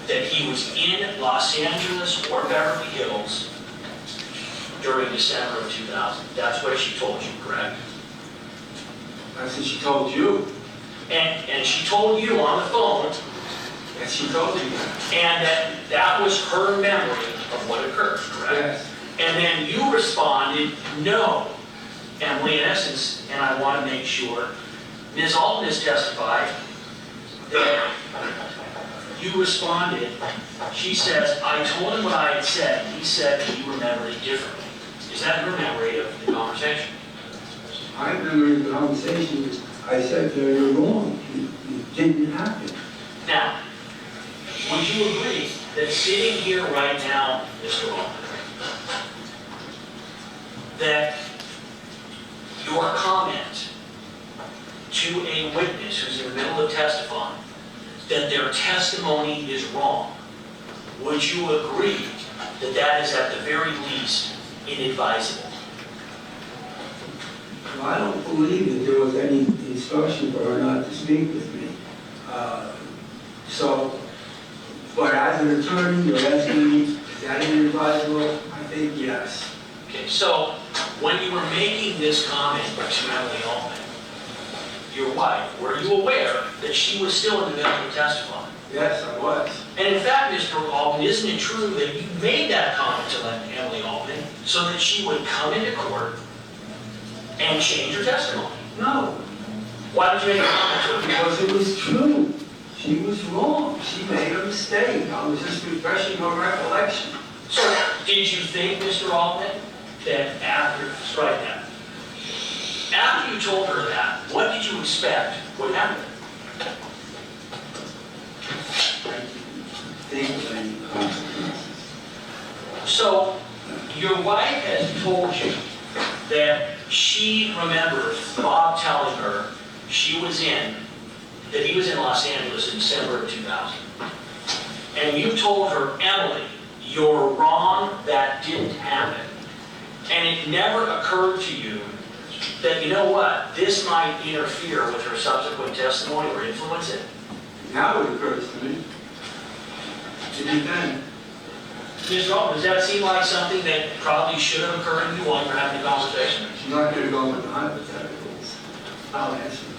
[SPEAKER 6] that he was in Los Angeles or Beverly Hills during December of 2000. That's what she told you, correct?
[SPEAKER 4] That's what she told you.
[SPEAKER 6] And she told you on the phone,
[SPEAKER 4] Yes, she told you that.
[SPEAKER 6] and that was her memory of what occurred, correct?
[SPEAKER 4] Yes.
[SPEAKER 6] And then you responded, no. Emily, in essence, and I want to make sure, Ms. Altman has testified that you responded, she says, I told him what I had said, and he said that you remembered it differently. Is that your memory of the conversation?
[SPEAKER 4] I remember the conversation, I said to her, you're wrong. It didn't happen.
[SPEAKER 6] Now, would you agree that sitting here right now, Mr. Altman, that your comment to a witness who's in the middle of testifying that their testimony is wrong would you agree that that is at the very least inadvisable?
[SPEAKER 4] Well, I don't believe that there was any instruction for her not to speak with me. But as an attorney, you're asking me, is that inadvisable? I think yes.
[SPEAKER 6] Okay, so when you were making this comment to Emily Altman, your wife, were you aware that she was still in the middle of testifying?
[SPEAKER 4] Yes, I was.
[SPEAKER 6] And in fact, Mr. Altman, isn't it true that you made that comment to Emily Altman so that she would come into court and change her testimony?
[SPEAKER 4] No,
[SPEAKER 6] Why did you make a comment to her?
[SPEAKER 4] because it was true. She was wrong. She made a mistake. I was just refreshing her recollection.
[SPEAKER 6] So, did you think, Mr. Altman, that after you told her that, what did you expect would happen?
[SPEAKER 4] I think of any consequences.
[SPEAKER 6] So, your wife has told you that she remembers Bob telling her that he was in Los Angeles in December of 2000. And you told her, Emily, you're wrong, that didn't happen. And it never occurred to you that, you know what, this might interfere with her subsequent testimony or influence it.
[SPEAKER 4] Now it occurs to me. It didn't then.
[SPEAKER 6] Ms. Rowe, does that seem like something that probably should have occurred to you while you were having a conversation?
[SPEAKER 4] I'm not going to go into hypotheticals. I'll answer them.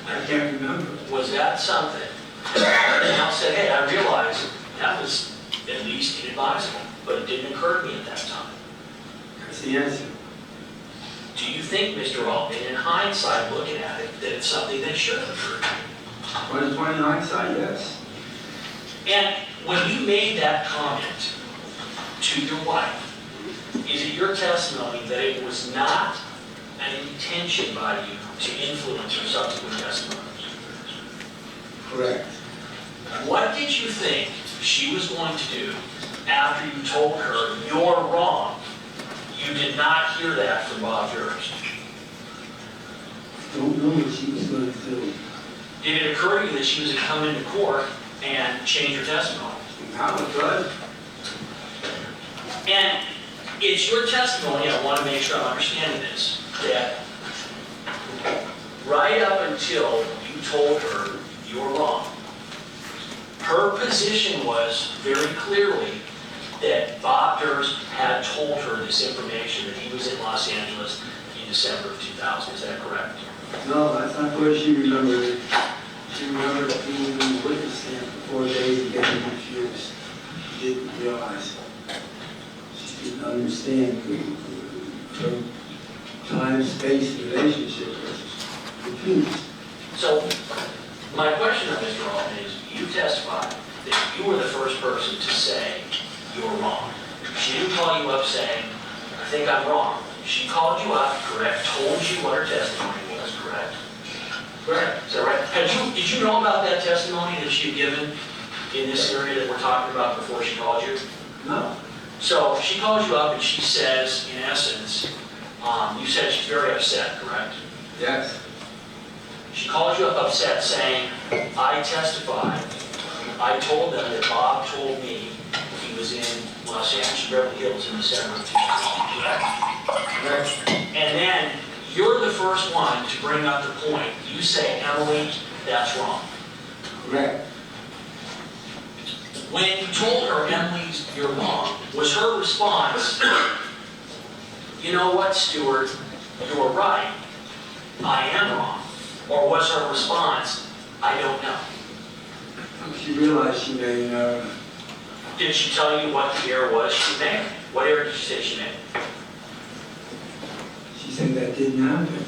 [SPEAKER 4] I can't remember.
[SPEAKER 6] Was that something that now said, hey, I realize that was at least inadvisable, but it didn't occur to me at that time?
[SPEAKER 4] That's the answer.
[SPEAKER 6] Do you think, Mr. Altman, in hindsight, looking at it, that it's something that should have occurred to you?
[SPEAKER 4] 20/20 hindsight, yes.
[SPEAKER 6] And when you made that comment to your wife, is it your testimony that it was not an intention by you to influence her subsequent testimony?
[SPEAKER 4] Correct.
[SPEAKER 6] What did you think she was going to do after you told her you're wrong? You did not hear that from Bob Durst.
[SPEAKER 4] Don't know what she was going to do.
[SPEAKER 6] Did it occur to you that she was going to come into court and change her testimony?
[SPEAKER 4] Now it does.
[SPEAKER 6] And it's your testimony, I want to make sure I'm understanding this, that right up until you told her you were wrong, her position was very clearly that Bob Durst had told her this information, that he was in Los Angeles in December of 2000. Is that correct?
[SPEAKER 4] No, that's not where she remembered it. She remembered being in the witness stand for 4 days and getting confused. She didn't realize. She didn't understand her time-space relationship was confused.
[SPEAKER 6] So, my question, Mr. Altman, is you testified that you were the first person to say you were wrong. She didn't call you up saying, I think I'm wrong. She called you up, correct, told you what her testimony was, correct? Correct. Is that right? Did you know about that testimony that she had given in this area that we're talking about before she called you?
[SPEAKER 4] No.
[SPEAKER 6] So she calls you up and she says, in essence, you said she's very upset, correct?
[SPEAKER 4] Yes.
[SPEAKER 6] She calls you up upset saying, I testified. I told them that Bob told me he was in Los Angeles, Beverly Hills in December of 2000, correct?
[SPEAKER 4] Correct.
[SPEAKER 6] And then you're the first one to bring up the point. You say, Emily, that's wrong.
[SPEAKER 4] Correct.
[SPEAKER 6] When you told her, Emily, you're wrong, was her response, you know what, Stewart, you're right. I am wrong. Or was her response, I don't know?
[SPEAKER 4] She realized she made an error.
[SPEAKER 6] Did she tell you what the error was she made? What error did she say she made?
[SPEAKER 4] She said that didn't happen.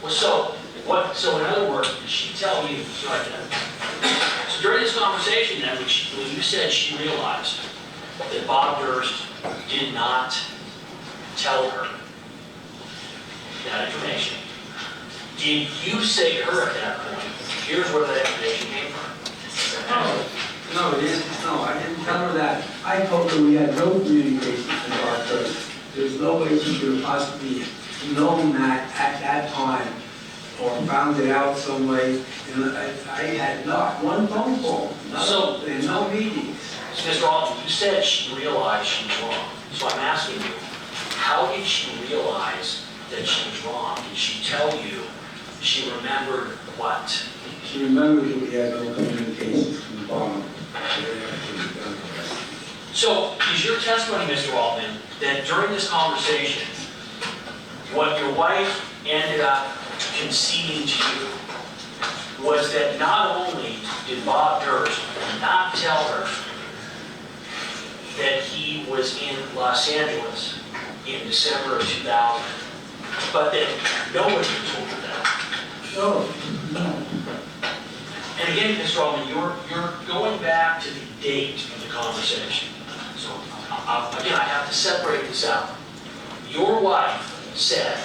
[SPEAKER 6] Well, so in other words, did she tell you, sorry, so during this conversation then, when you said she realized that Bob Durst did not tell her that information, did you say to her at that point, here's where that information came from?
[SPEAKER 4] No, I didn't tell her that. I told her we had no communication with Bob Durst. There's no way she could have possibly known that at that time. or found it out some way, and I had not one phone call, and no meetings.
[SPEAKER 6] Mr. Altman, you said she realized she was wrong. So I'm asking you, how did she realize that she was wrong? Did she tell you she remembered what?
[SPEAKER 4] She remembered that we had no communications from the bottom.
[SPEAKER 6] So is your testimony, Mr. Altman, that during this conversation, what your wife ended up conceding to you was that not only did Bob Durst not tell her that he was in Los Angeles in December of 2000, but that nobody told her that?
[SPEAKER 4] No.
[SPEAKER 6] And again, Mr. Altman, you're going back to the date of the conversation. So again, I have to separate this out. Your wife said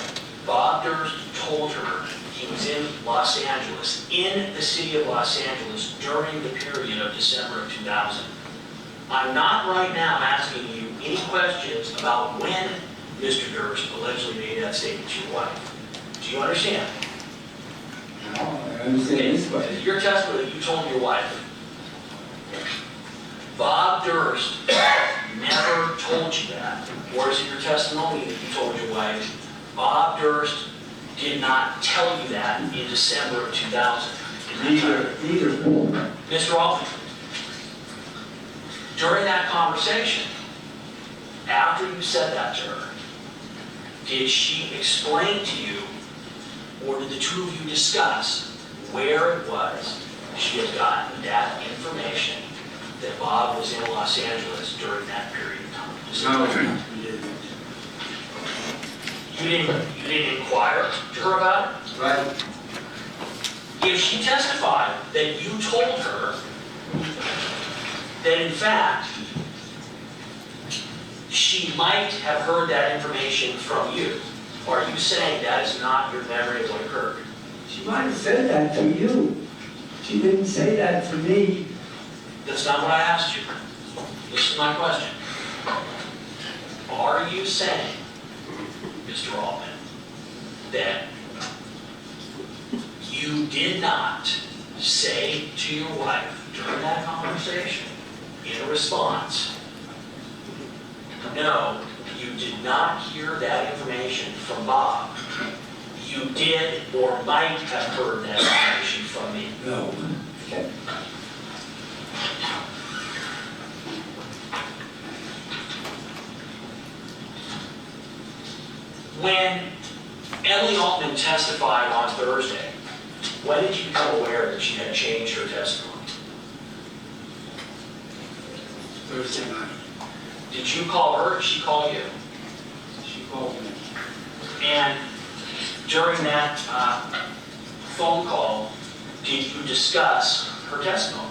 [SPEAKER 6] Bob Durst told her he was in Los Angeles, in the city of Los Angeles, during the period of December of 2000. I'm not right now asking you any questions about when Mr. Durst allegedly made that statement to your wife. Do you understand?
[SPEAKER 4] No, I understand this question.
[SPEAKER 6] Your testimony that you told your wife, Bob Durst never told you that. Or is it your testimony that you told your wife, Bob Durst did not tell you that in December of 2000?
[SPEAKER 4] Neither.
[SPEAKER 6] Mr. Altman, during that conversation, after you said that to her, did she explain to you, or did the two of you discuss where it was she had gotten that information that Bob was in Los Angeles during that period of time?
[SPEAKER 4] No, we didn't.
[SPEAKER 6] You didn't inquire to her about it?
[SPEAKER 4] Right.
[SPEAKER 6] If she testified that you told her that in fact she might have heard that information from you, are you saying that is not your memory of what occurred?
[SPEAKER 4] She might have said that to you. She didn't say that to me.
[SPEAKER 6] That's not what I asked you. This is my question. Are you saying, Mr. Altman, that you did not say to your wife during that conversation, in response, no, you did not hear that information from Bob. You did or might have heard that information from me.
[SPEAKER 4] No.
[SPEAKER 6] Okay. When Emily Altman testified on Thursday, when did you become aware that she had changed her testimony?
[SPEAKER 4] Thursday night.
[SPEAKER 6] Did you call her or did she call you?
[SPEAKER 4] She called me.
[SPEAKER 6] And during that phone call, did you discuss her testimony?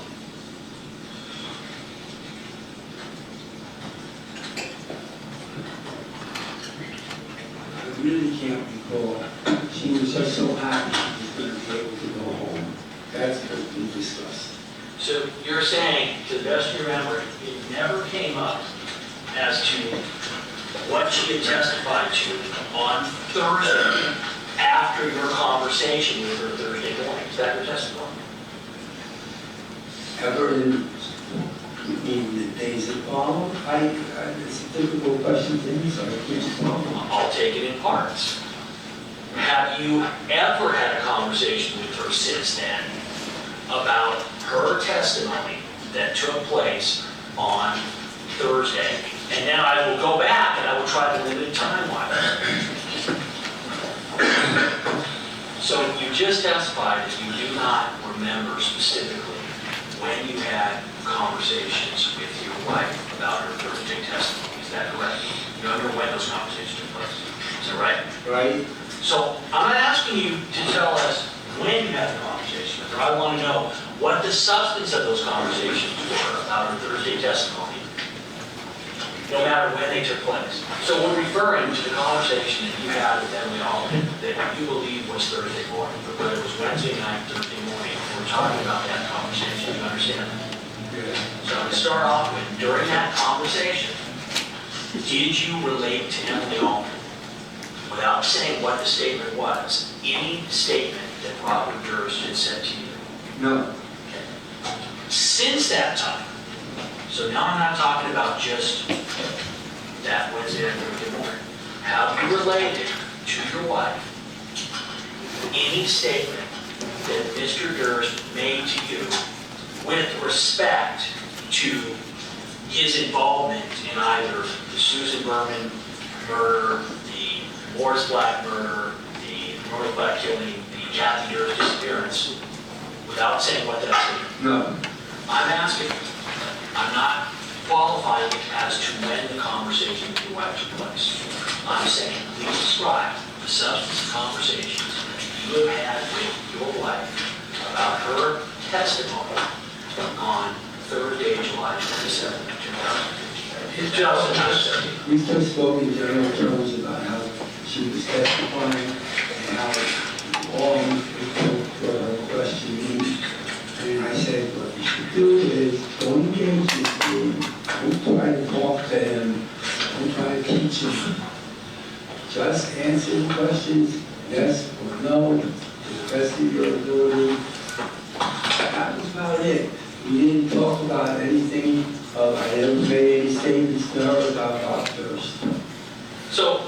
[SPEAKER 4] I really can't recall. She was just so happy she was going to be able to go home. That's what we discussed.
[SPEAKER 6] So you're saying, to the best of your memory, it never came up as to what she had testified to on Thursday after your conversation with her Thursday morning. Is that your testimony?
[SPEAKER 4] Ever in the days that followed? It's a difficult question to answer. I can't tell.
[SPEAKER 6] I'll take it in parts. Have you ever had a conversation with her since then about her testimony that took place on Thursday? And now I will go back and I will try to limit time-wise. So you just testified that you do not remember specifically when you had conversations with your wife about her Thursday testimony. Is that correct? You don't remember when those conversations took place. Is that right?
[SPEAKER 4] Right?
[SPEAKER 6] So I'm not asking you to tell us when you had the conversation with her. I want to know what the substance of those conversations were about her Thursday testimony, no matter when they took place. So we're referring to the conversation that you had with Emily Altman that you believe was Thursday morning, but whether it was Wednesday night, Thursday morning, we're talking about that conversation. You understand?
[SPEAKER 4] Yeah.
[SPEAKER 6] So I'm going to start off with, during that conversation, did you relate to Emily Altman, without saying what the statement was, any statement that Robert Durst had said to you?
[SPEAKER 4] No.
[SPEAKER 6] Since that time, so now I'm not talking about just that Wednesday and Thursday morning, have you related to your wife any statement that Mr. Durst made to you with respect to his involvement in either the Susan Berman murder, the Morris Black murder, the Morris Black killing, the Kathy Durst disappearance, without saying what that is?
[SPEAKER 4] No.
[SPEAKER 6] I'm asking, I'm not qualifying it as to when the conversation with your wife took place. I'm saying, please describe the substance of conversations you have had with your wife about her testimony on Thursday, July 27, 2015.
[SPEAKER 4] We just spoke in general terms about how she was testifying and how long it took for her questioning. And I said, what you should do is don't engage this dude. Don't try to talk to him. Don't try to teach him. Just answer the questions, yes or no, to the best of your ability. That was about it. We didn't talk about anything. I never made any statements to her about Bob Durst.
[SPEAKER 6] So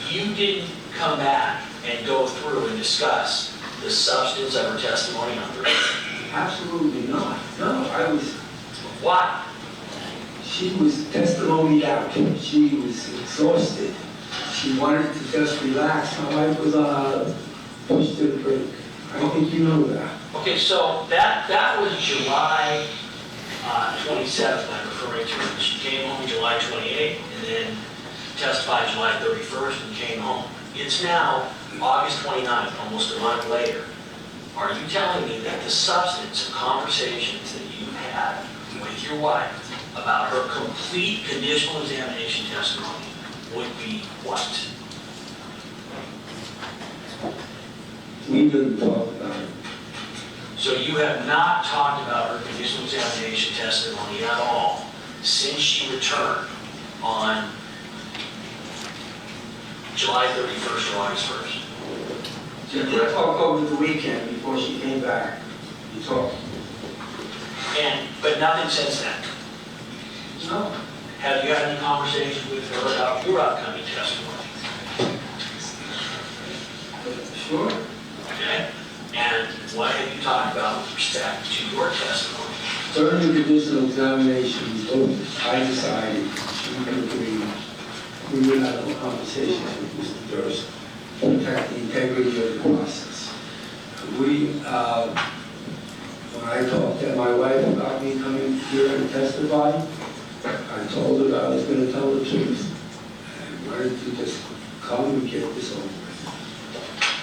[SPEAKER 6] you didn't come back and go through and discuss the substance of her testimony on Thursday?
[SPEAKER 4] Absolutely not. No, I was.
[SPEAKER 6] Why?
[SPEAKER 4] She was testimonied out. She was exhausted. She wanted to just relax. My wife was pushed to the brink. I think you know that.
[SPEAKER 6] Okay, so that was July 27th, I'm referring to. She came home July 28th and then testified July 31st and came home. It's now August 29th, almost a month later. Are you telling me that the substance of conversations that you had with your wife about her complete conditional examination testimony would be what?
[SPEAKER 4] We didn't talk about it.
[SPEAKER 6] So you have not talked about her conditional examination testimony at all since she returned on July 31st or August 1st?
[SPEAKER 4] She did talk over the weekend before she came back. We talked.
[SPEAKER 6] But nothing since then?
[SPEAKER 4] No.
[SPEAKER 6] Have you had any conversations with her about your upcoming testimony?
[SPEAKER 4] Sure.
[SPEAKER 6] Okay? And what have you talked about with respect to your testimony?
[SPEAKER 4] During the conditional examination, both I decided she would agree we would have a conversation with Mr. Durst to protect the integrity of the process. When I talked to my wife about me coming here and testify, I told her that I was going to tell the truth. I wanted to just come and get this over with.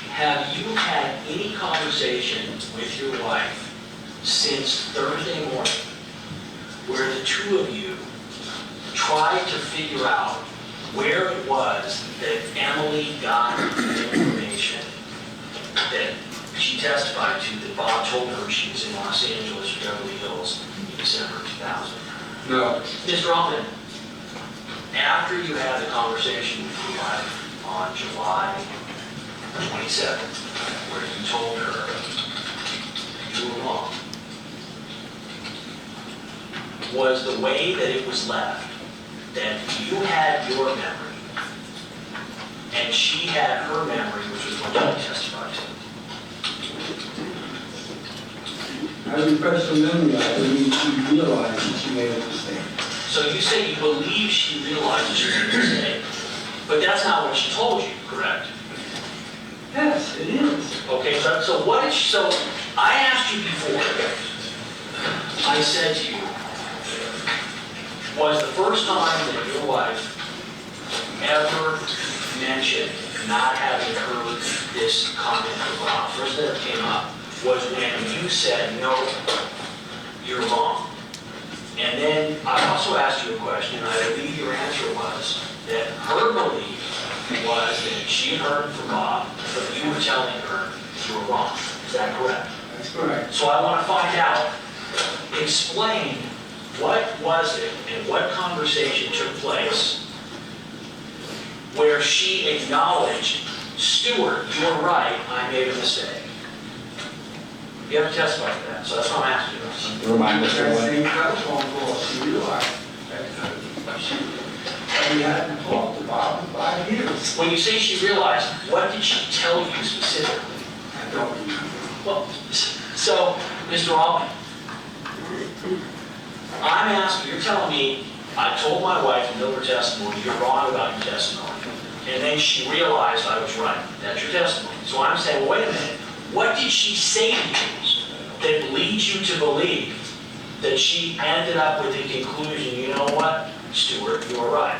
[SPEAKER 6] Have you had any conversation with your wife since Thursday morning where the two of you tried to figure out where it was that Emily got the information that she testified to that Bob told her she was in Los Angeles or Beverly Hills in December 2000?
[SPEAKER 4] No.
[SPEAKER 6] Mr. Altman, after you had the conversation with your wife on July 27th, where you told her you were wrong, was the way that it was left that you had your memory and she had her memory, which was what you testified to?
[SPEAKER 4] I refreshed her memory. I believe she realized that she made a mistake.
[SPEAKER 6] So you say you believe she realized that she made a mistake, but that's not what she told you, correct?
[SPEAKER 4] Yes, it is.
[SPEAKER 6] Okay, so what is, so I asked you before, I said to you, was the first time that your wife ever mentioned not having heard this comment from Bob? First thing that came up was when you said, no, you're wrong. And then I also asked you a question, and I believe your answer was that her belief was that she had heard from Bob, but you were telling her you were wrong. Is that correct?
[SPEAKER 4] That's correct.
[SPEAKER 6] So I want to find out, explain what was it and what conversation took place where she acknowledged, Stewart, you're right, I made a mistake. You have to testify to that, so that's what I'm asking you.
[SPEAKER 5] Remind us
[SPEAKER 4] That
[SPEAKER 5] of
[SPEAKER 4] same
[SPEAKER 5] what?
[SPEAKER 4] telephone call, she realized that we hadn't talked to Bob in 5 years.
[SPEAKER 6] When you say she realized, what did she tell you specifically?
[SPEAKER 4] I don't remember.
[SPEAKER 6] Well, so, Mr. Altman, I'm asking, you're telling me, I told my wife in her testimony, you're wrong about your testimony. And then she realized I was right. That's your testimony. So I'm saying, well, wait a minute. What did she say to you that leads you to believe that she ended up with the conclusion, you know what, Stewart, you were right?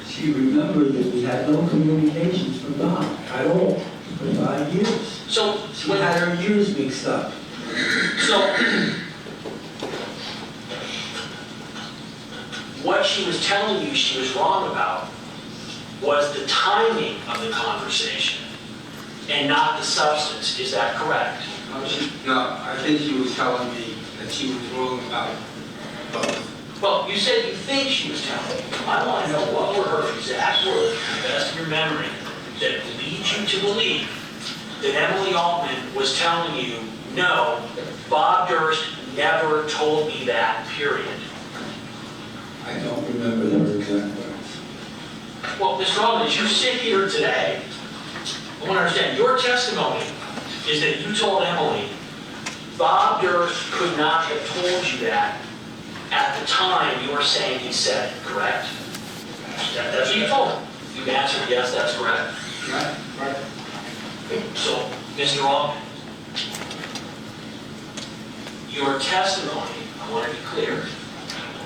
[SPEAKER 4] She remembered that we had no communications from Bob at all for 5 years.
[SPEAKER 6] So,
[SPEAKER 4] She had her years mixed up.
[SPEAKER 6] So, what she was telling you she was wrong about was the timing of the conversation and not the substance. Is that correct?
[SPEAKER 4] No, I think she was telling me that she was wrong about both.
[SPEAKER 6] Well, you said you think she was telling you. I want to know what were her exact words, to the best of your memory, that leads you to believe that Emily Altman was telling you, no, Bob Durst never told me that, period.
[SPEAKER 4] I don't remember her exact words.
[SPEAKER 6] Well, Mr. Altman, as you sit here today, I want to understand, your testimony is that you told Emily, Bob Durst could not have told you that at the time you were saying he said it, correct? That's what you told him. You answered yes, that's correct.
[SPEAKER 4] Right.
[SPEAKER 6] So, Mr. Altman, your testimony, I want to be clear,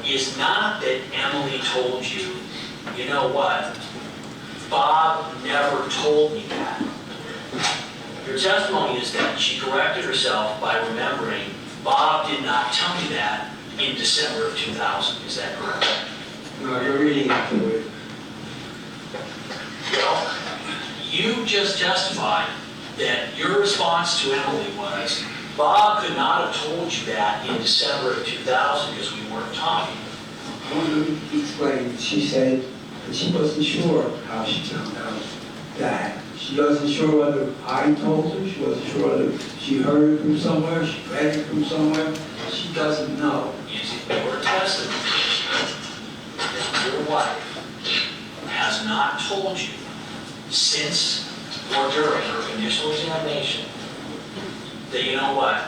[SPEAKER 6] is not that Emily told you, you know what, Bob never told me that. Your testimony is that she corrected herself by remembering Bob did not tell me that in December of 2000. Is that correct?
[SPEAKER 4] No, you're reading into it.
[SPEAKER 6] Well, you just testified that your response to Emily was, Bob could not have told you that in December of 2000 because we weren't talking.
[SPEAKER 4] Let me explain. She said that she wasn't sure how she found out that. She wasn't sure whether I told her. She wasn't sure whether she heard it from somewhere, she read it from somewhere. She doesn't know.
[SPEAKER 6] Is it your testimony that your wife has not told you since or during her initial examination that, you know what,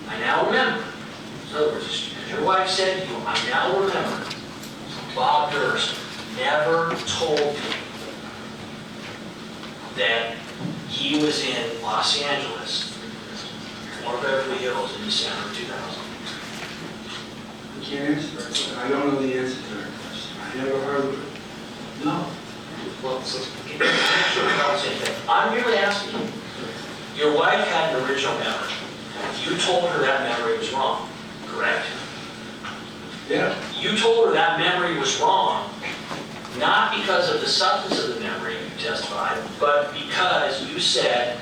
[SPEAKER 6] I now remember. In other words, your wife said to you, I now remember, Bob Durst never told me that he was in Los Angeles or Beverly Hills in December of 2000.
[SPEAKER 4] I can't answer her question. I don't know the answer to her question. I never heard of it. No.
[SPEAKER 6] Well, so, I'm really asking you, your wife had an original memory. You told her that memory was wrong, correct?
[SPEAKER 4] Yeah.
[SPEAKER 6] You told her that memory was wrong, not because of the substance of the memory you testified, but because you said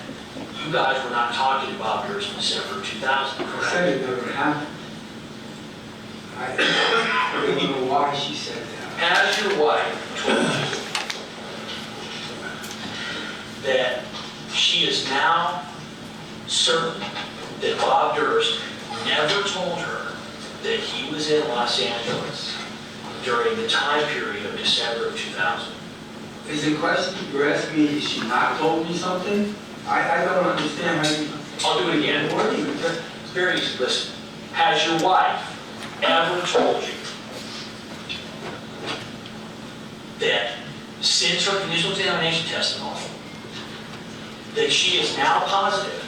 [SPEAKER 6] you guys were not talking about Durst in December of 2000,
[SPEAKER 4] I
[SPEAKER 6] correct?
[SPEAKER 4] said it never happened. I don't know why she said that.
[SPEAKER 6] Has your wife told you that she is now certain that Bob Durst never told her that he was in Los Angeles during the time period of December of 2000?
[SPEAKER 4] Is the question you're asking me, is she not told me something? I don't understand how you...
[SPEAKER 6] I'll do it again.
[SPEAKER 4] What are you...
[SPEAKER 6] It's very easy. Listen. Has your wife ever told you that since her initial examination testimony, that she is now positive,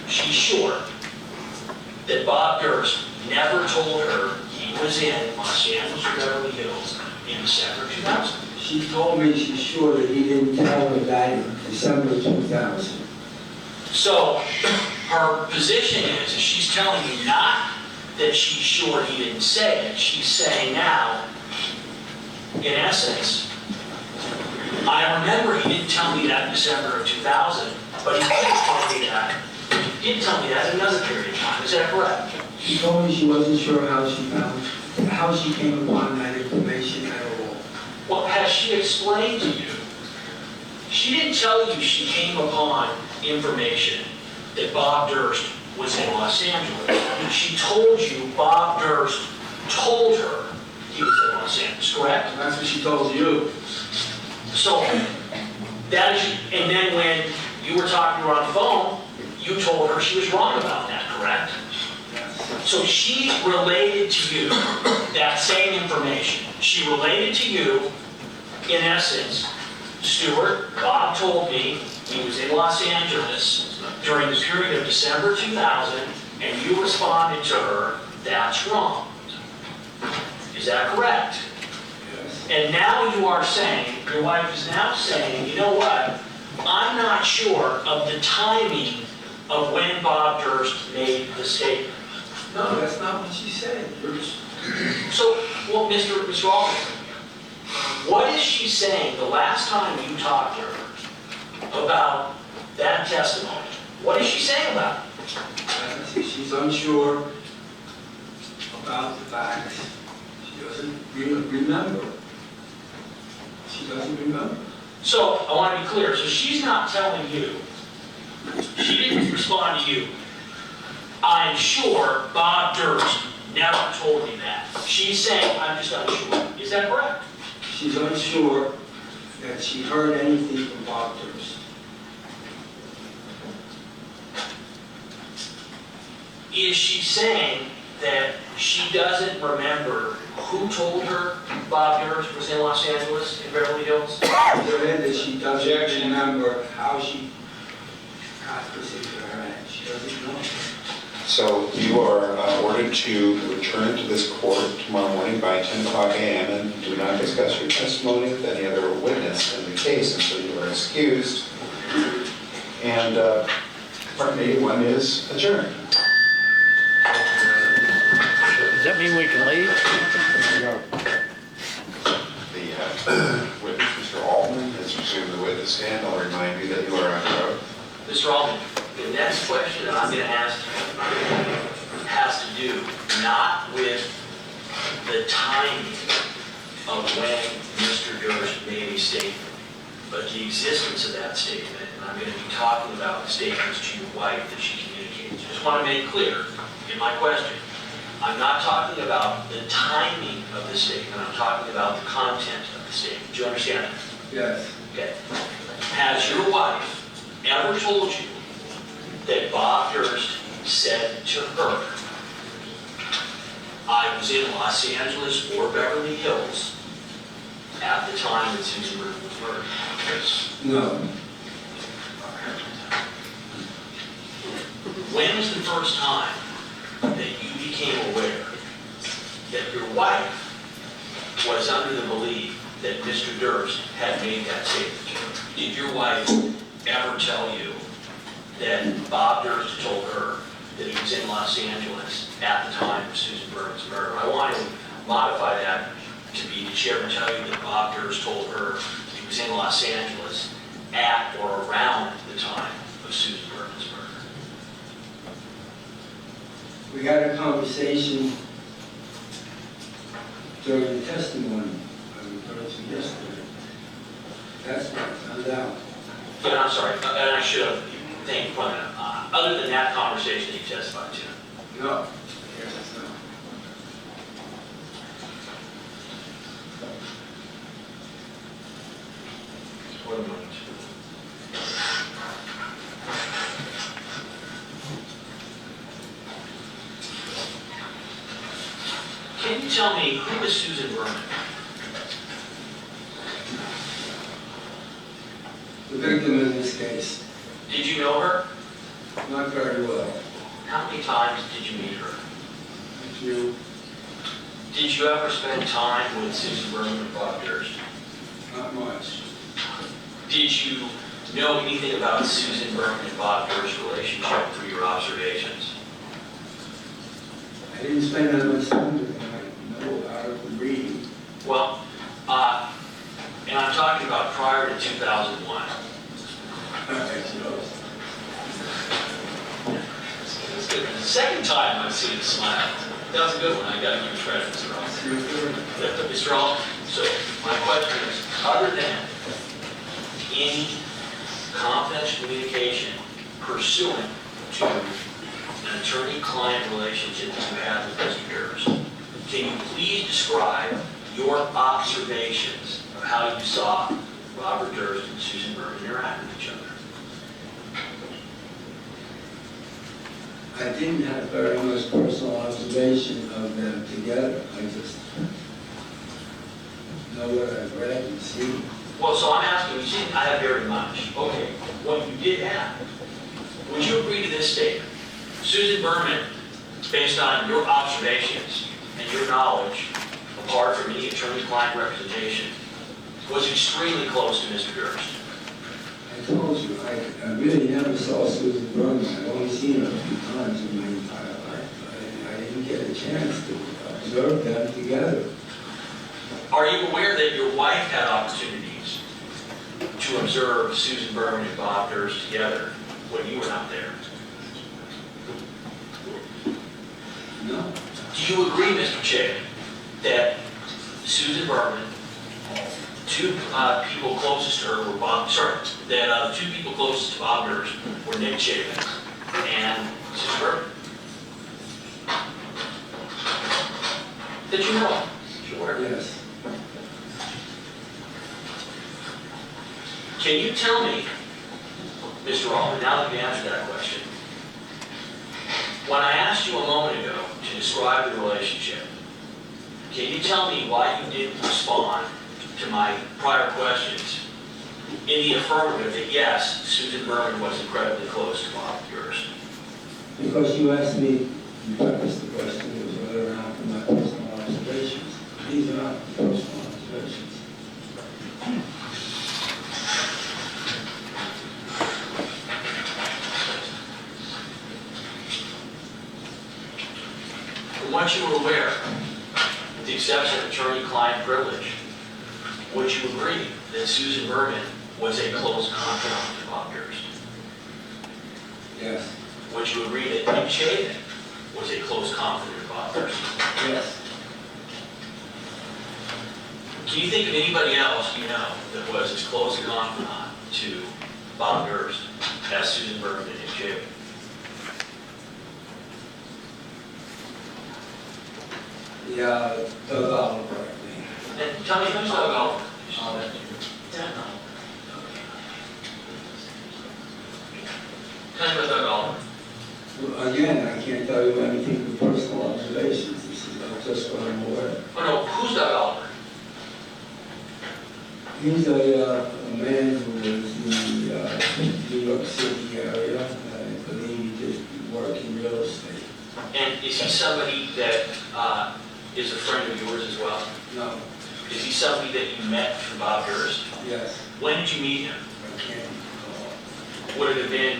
[SPEAKER 6] she's sure, that Bob Durst never told her he was in Los Angeles or Beverly Hills in December 2000?
[SPEAKER 4] She told me she's sure that he didn't tell her that in December 2000.
[SPEAKER 6] So her position is she's telling you not that she's sure he didn't say it. She's saying now, in essence, I remember he didn't tell me that in December of 2000, but he did tell me that. He did tell me that in another period of time. Is that correct?
[SPEAKER 4] She told me she wasn't sure how she came upon that information at all.
[SPEAKER 6] Well, has she explained to you? She didn't tell you she came upon information that Bob Durst was in Los Angeles. She told you Bob Durst told her he was in Los Angeles, correct?
[SPEAKER 4] That's what she told you.
[SPEAKER 6] So, that is, and then when you were talking to her on the phone, you told her she was wrong about that, correct?
[SPEAKER 4] Yes.
[SPEAKER 6] So she related to you that same information. She related to you, in essence, Stewart, Bob told me he was in Los Angeles during the period of December 2000, and you responded to her, that's wrong. Is that correct?
[SPEAKER 4] Yes.
[SPEAKER 6] And now you are saying, your wife is now saying, you know what? I'm not sure of the timing of when Bob Durst made the statement.
[SPEAKER 4] No, that's not what she said.
[SPEAKER 6] So, well, Mr. Altman, what is she saying the last time you talked to her about that testimony? What is she saying about it?
[SPEAKER 4] She's unsure about the facts. She doesn't remember. She doesn't remember.
[SPEAKER 6] So, I want to be clear. So she's not telling you, she didn't respond to you, I'm sure Bob Durst never told me that. She's saying, I'm just unsure. Is that correct?
[SPEAKER 4] She's unsure that she heard anything from Bob Durst.
[SPEAKER 6] Is she saying that she doesn't remember who told her Bob Durst was in Los Angeles, in Beverly Hills?
[SPEAKER 4] That she doesn't remember how she got this into her head. She doesn't know.
[SPEAKER 5] So you are ordered to return to this court tomorrow morning by 10 o'clock a.m. and do not discuss your testimony with any other witness in the case until you are excused. And part 81 is adjourned.
[SPEAKER 7] Does that mean we can leave?
[SPEAKER 5] The witness, Mr. Altman, is resumed the witness stand. I'll remind you that you are under oath.
[SPEAKER 6] Mr. Altman, the next question that I'm going to ask has to do not with the timing of when Mr. Durst made a statement, but the existence of that statement. And I'm going to be talking about the statements to your wife that she communicated. Just want to make clear in my question, I'm not talking about the timing of the statement. I'm talking about the content of the statement. Do you understand that?
[SPEAKER 4] Yes.
[SPEAKER 6] Okay. Has your wife ever told you that Bob Durst said to her, I was in Los Angeles or Beverly Hills at the time that Susan Berman was murdered?
[SPEAKER 4] No.
[SPEAKER 6] When was the first time that you became aware that your wife was under the belief that Mr. Durst had made that statement to her? Did your wife ever tell you that Bob Durst told her that he was in Los Angeles at the time of Susan Berman's murder? I want to modify that to be, did she ever tell you that Bob Durst told her he was in Los Angeles at or around the time of Susan Berman's murder?
[SPEAKER 4] We had a conversation during the testimony I referred to yesterday. That's what I found out.
[SPEAKER 6] Yeah, I'm sorry, and I should have thanked you for that. Other than that conversation that you testified to.
[SPEAKER 4] No. Yes, it's not.
[SPEAKER 6] What a moment. Can you tell me who is Susan Berman?
[SPEAKER 4] The victim in this case,
[SPEAKER 6] Did you know her?
[SPEAKER 4] not very well.
[SPEAKER 6] How many times did you meet her?
[SPEAKER 4] A few,
[SPEAKER 6] Did you ever spend time with Susan Berman and Bob Durst?
[SPEAKER 4] not much.
[SPEAKER 6] Did you know anything about Susan Berman and Bob Durst's relationship through your observations?
[SPEAKER 4] I didn't spend that much time with them. I know about it from reading.
[SPEAKER 6] Well, and I'm talking about prior to 2001. That's good. The second time I've seen a smile. That was a good one. I got to give you credit, Mr. Ross. Mr. Ross, so my question is, other than any confidential communication pursuant to an attorney-client relationship that you have with Mr. Durst, can you please describe your observations of how you saw Robert Durst and Susan Berman interact with each other?
[SPEAKER 4] I didn't have very much personal observation of them together. I just know what I've read and seen.
[SPEAKER 6] Well, so I'm asking, you see, I have very much. Okay, what you did have, would you agree to this statement? Susan Berman, based on your observations and your knowledge, apart from any attorney-client representation, was extremely close to Mr. Durst.
[SPEAKER 4] I told you, I really never saw Susan Berman. I've only seen her a few times in my entire life. I didn't get a chance to observe them together.
[SPEAKER 6] Are you aware that your wife had opportunities to observe Susan Berman and Bob Durst together when you were not there?
[SPEAKER 4] No.
[SPEAKER 6] Do you agree, Mr. Chapin, that Susan Berman, two people closest to her were that the two people closest to Bob Durst were Nick Chapin and Susan Berman? Did you know? Sure.
[SPEAKER 4] Yes.
[SPEAKER 6] Can you tell me, Mr. Altman, now that you've answered that question, when I asked you a moment ago to describe the relationship, can you tell me why you didn't respond to my prior questions in the affirmative that yes, Susan Berman was incredibly close to Bob Durst?
[SPEAKER 4] Because you asked me, you prefaced the question, was whether or not my personal observations. These are not personal observations.
[SPEAKER 6] From what you were aware, with the exception of attorney-client privilege, would you agree that Susan Berman was a close confidant to Bob Durst?
[SPEAKER 4] Yes.
[SPEAKER 6] Would you agree that Nick Chapin was a close confidant of Bob Durst?
[SPEAKER 4] Yes.
[SPEAKER 6] Can you think of anybody else you know that was as close a confidant to Bob Durst as Susan Berman and Nick Chapin?
[SPEAKER 4] Yeah, Doug Oliver, I think.
[SPEAKER 6] And tell me who's Doug Oliver? Tell me about Doug Oliver.
[SPEAKER 4] Well, again, I can't tell you anything from personal observations. This is just what I'm aware.
[SPEAKER 6] Oh no, who's Doug Oliver?
[SPEAKER 4] He's a man who was in the New York City area. I believe he did work in real estate.
[SPEAKER 6] And is he somebody that is a friend of yours as well?
[SPEAKER 4] No.
[SPEAKER 6] Is he somebody that you met through Bob Durst?
[SPEAKER 4] Yes.
[SPEAKER 6] When did you meet him?
[SPEAKER 4] I can't recall.
[SPEAKER 6] Would it have been,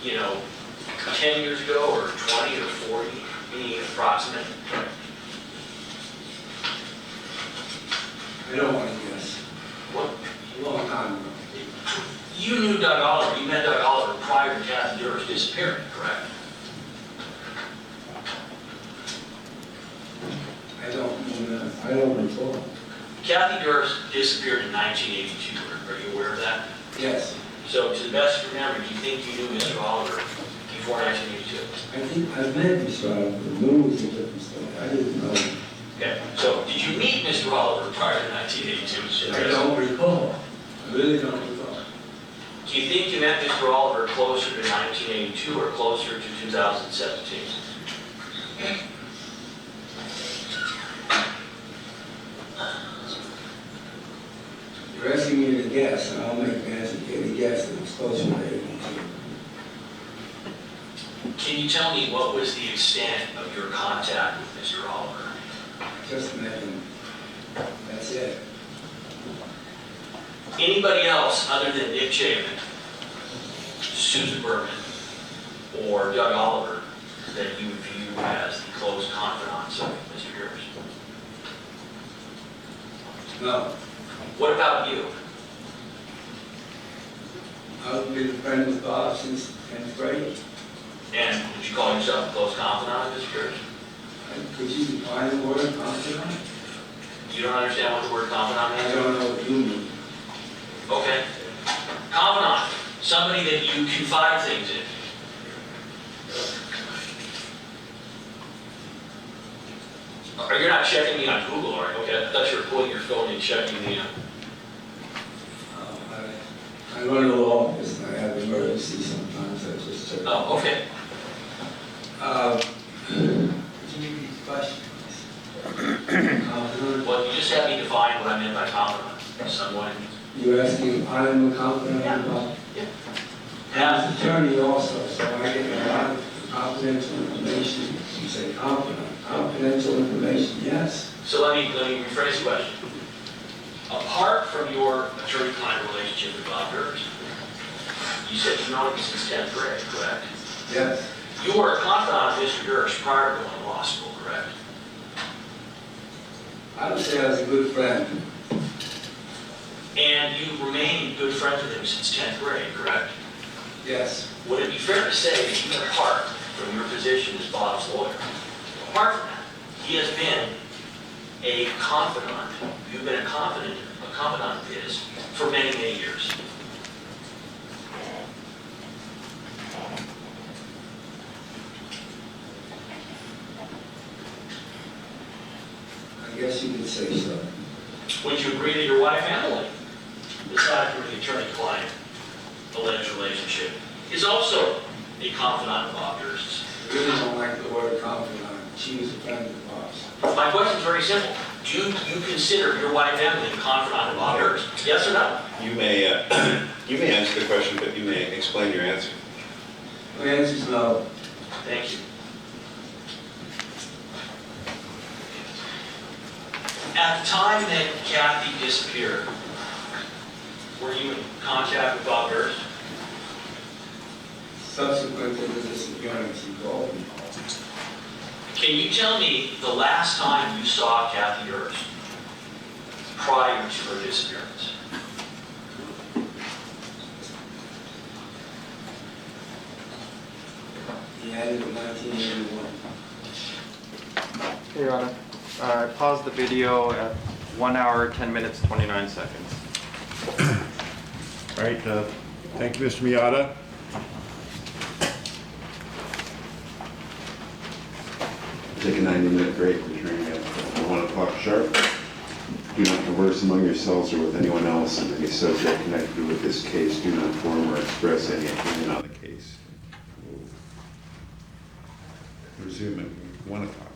[SPEAKER 6] 10 years ago, or 20 or 40? Any approximate?
[SPEAKER 4] I don't want to guess.
[SPEAKER 6] What?
[SPEAKER 4] A long time ago.
[SPEAKER 6] You knew Doug Oliver. You met Doug Oliver prior to Kathy Durst disappearing, correct?
[SPEAKER 4] I don't recall.
[SPEAKER 6] Kathy Durst disappeared in 1982. Are you aware of that?
[SPEAKER 4] Yes.
[SPEAKER 6] So, to the best of your memory, do you think you knew Mr. Oliver before 1982?
[SPEAKER 4] I think I've met Mr. Oliver. Lou was a different story. I didn't know him.
[SPEAKER 6] Okay. So, did you meet Mr. Oliver prior to 1982?
[SPEAKER 4] I don't recall. I really don't recall.
[SPEAKER 6] Do you think you met Mr. Oliver closer to 1982 or closer to 2017?
[SPEAKER 4] You're asking me to guess, and I'll make a guess that it's closer to 82.
[SPEAKER 6] Can you tell me what was the extent of your contact with Mr. Oliver?
[SPEAKER 4] I just met him. That's it.
[SPEAKER 6] Anybody else other than Nick Chapin, Susan Berman, or Doug Oliver that you view as the close confidants of Mr. Durst?
[SPEAKER 4] No.
[SPEAKER 6] What about you?
[SPEAKER 4] I've been a friend with Bob since 10th grade.
[SPEAKER 6] And would you call yourself a close confidant of Mr. Durst?
[SPEAKER 4] Could you define the word confidant?
[SPEAKER 6] You don't understand what the word confidant
[SPEAKER 4] I
[SPEAKER 6] means?
[SPEAKER 4] don't know what you mean.
[SPEAKER 6] Okay. Confidant, Somebody that you confide things in. Or you're not checking me on Google, are you? Okay, I thought you were pulling your phone and checking the,
[SPEAKER 4] I run a law office and I have emergencies sometimes, I just check.
[SPEAKER 6] oh, okay.
[SPEAKER 4] Could you repeat the question, please?
[SPEAKER 6] Well, you just had me define what I meant by confidant. Someone,
[SPEAKER 4] You're asking if I am a confidant about?
[SPEAKER 6] yeah.
[SPEAKER 4] I'm an attorney also, so I get a lot of confidential information. You say confidant, confidential information, yes.
[SPEAKER 6] So let me rephrase the question. Apart from your attorney-client relationship with Bob Durst, you said you've known him since 10th grade, correct?
[SPEAKER 4] Yes.
[SPEAKER 6] You were a confidant of Mr. Durst prior to going to law school, correct?
[SPEAKER 4] I would say I was a good friend.
[SPEAKER 6] And you remained good friends with him since 10th grade, correct?
[SPEAKER 4] Yes.
[SPEAKER 6] Would it be fair to say that even apart from your position as Bob's lawyer, apart from that, he has been a confidant, you've been a confidant of his for many, many years?
[SPEAKER 4] I guess you could say so.
[SPEAKER 6] Would you agree that your wife, Emily, aside from the attorney-client alleged relationship, is also a confidant of Bob Durst's?
[SPEAKER 4] I really don't like the word confidant. She was a friend of ours.
[SPEAKER 6] My question is very simple. Do you consider your wife, Emily, a confidant of Bob Durst? Yes or no?
[SPEAKER 1] You may answer the question, but you may explain your answer.
[SPEAKER 4] My answer is no.
[SPEAKER 6] Thank you. At the time that Kathy disappeared, were you in contact with Bob Durst?
[SPEAKER 4] Subsequent to the disappearance, he called me.
[SPEAKER 6] Can you tell me the last time you saw Kathy Durst prior to her disappearance?
[SPEAKER 4] He had it in 1981.
[SPEAKER 2] Your Honor, I paused the video at 1 hour, 10 minutes, 29 seconds.
[SPEAKER 1] All right, thank you, Mr. Miata.
[SPEAKER 8] Take a 90-minute break, returning at 1 o'clock sharp. Do not converse among yourselves or with anyone else on any subject connected with this case. Do not form or express any opinion on the case.
[SPEAKER 1] We'll resume at 1 o'clock.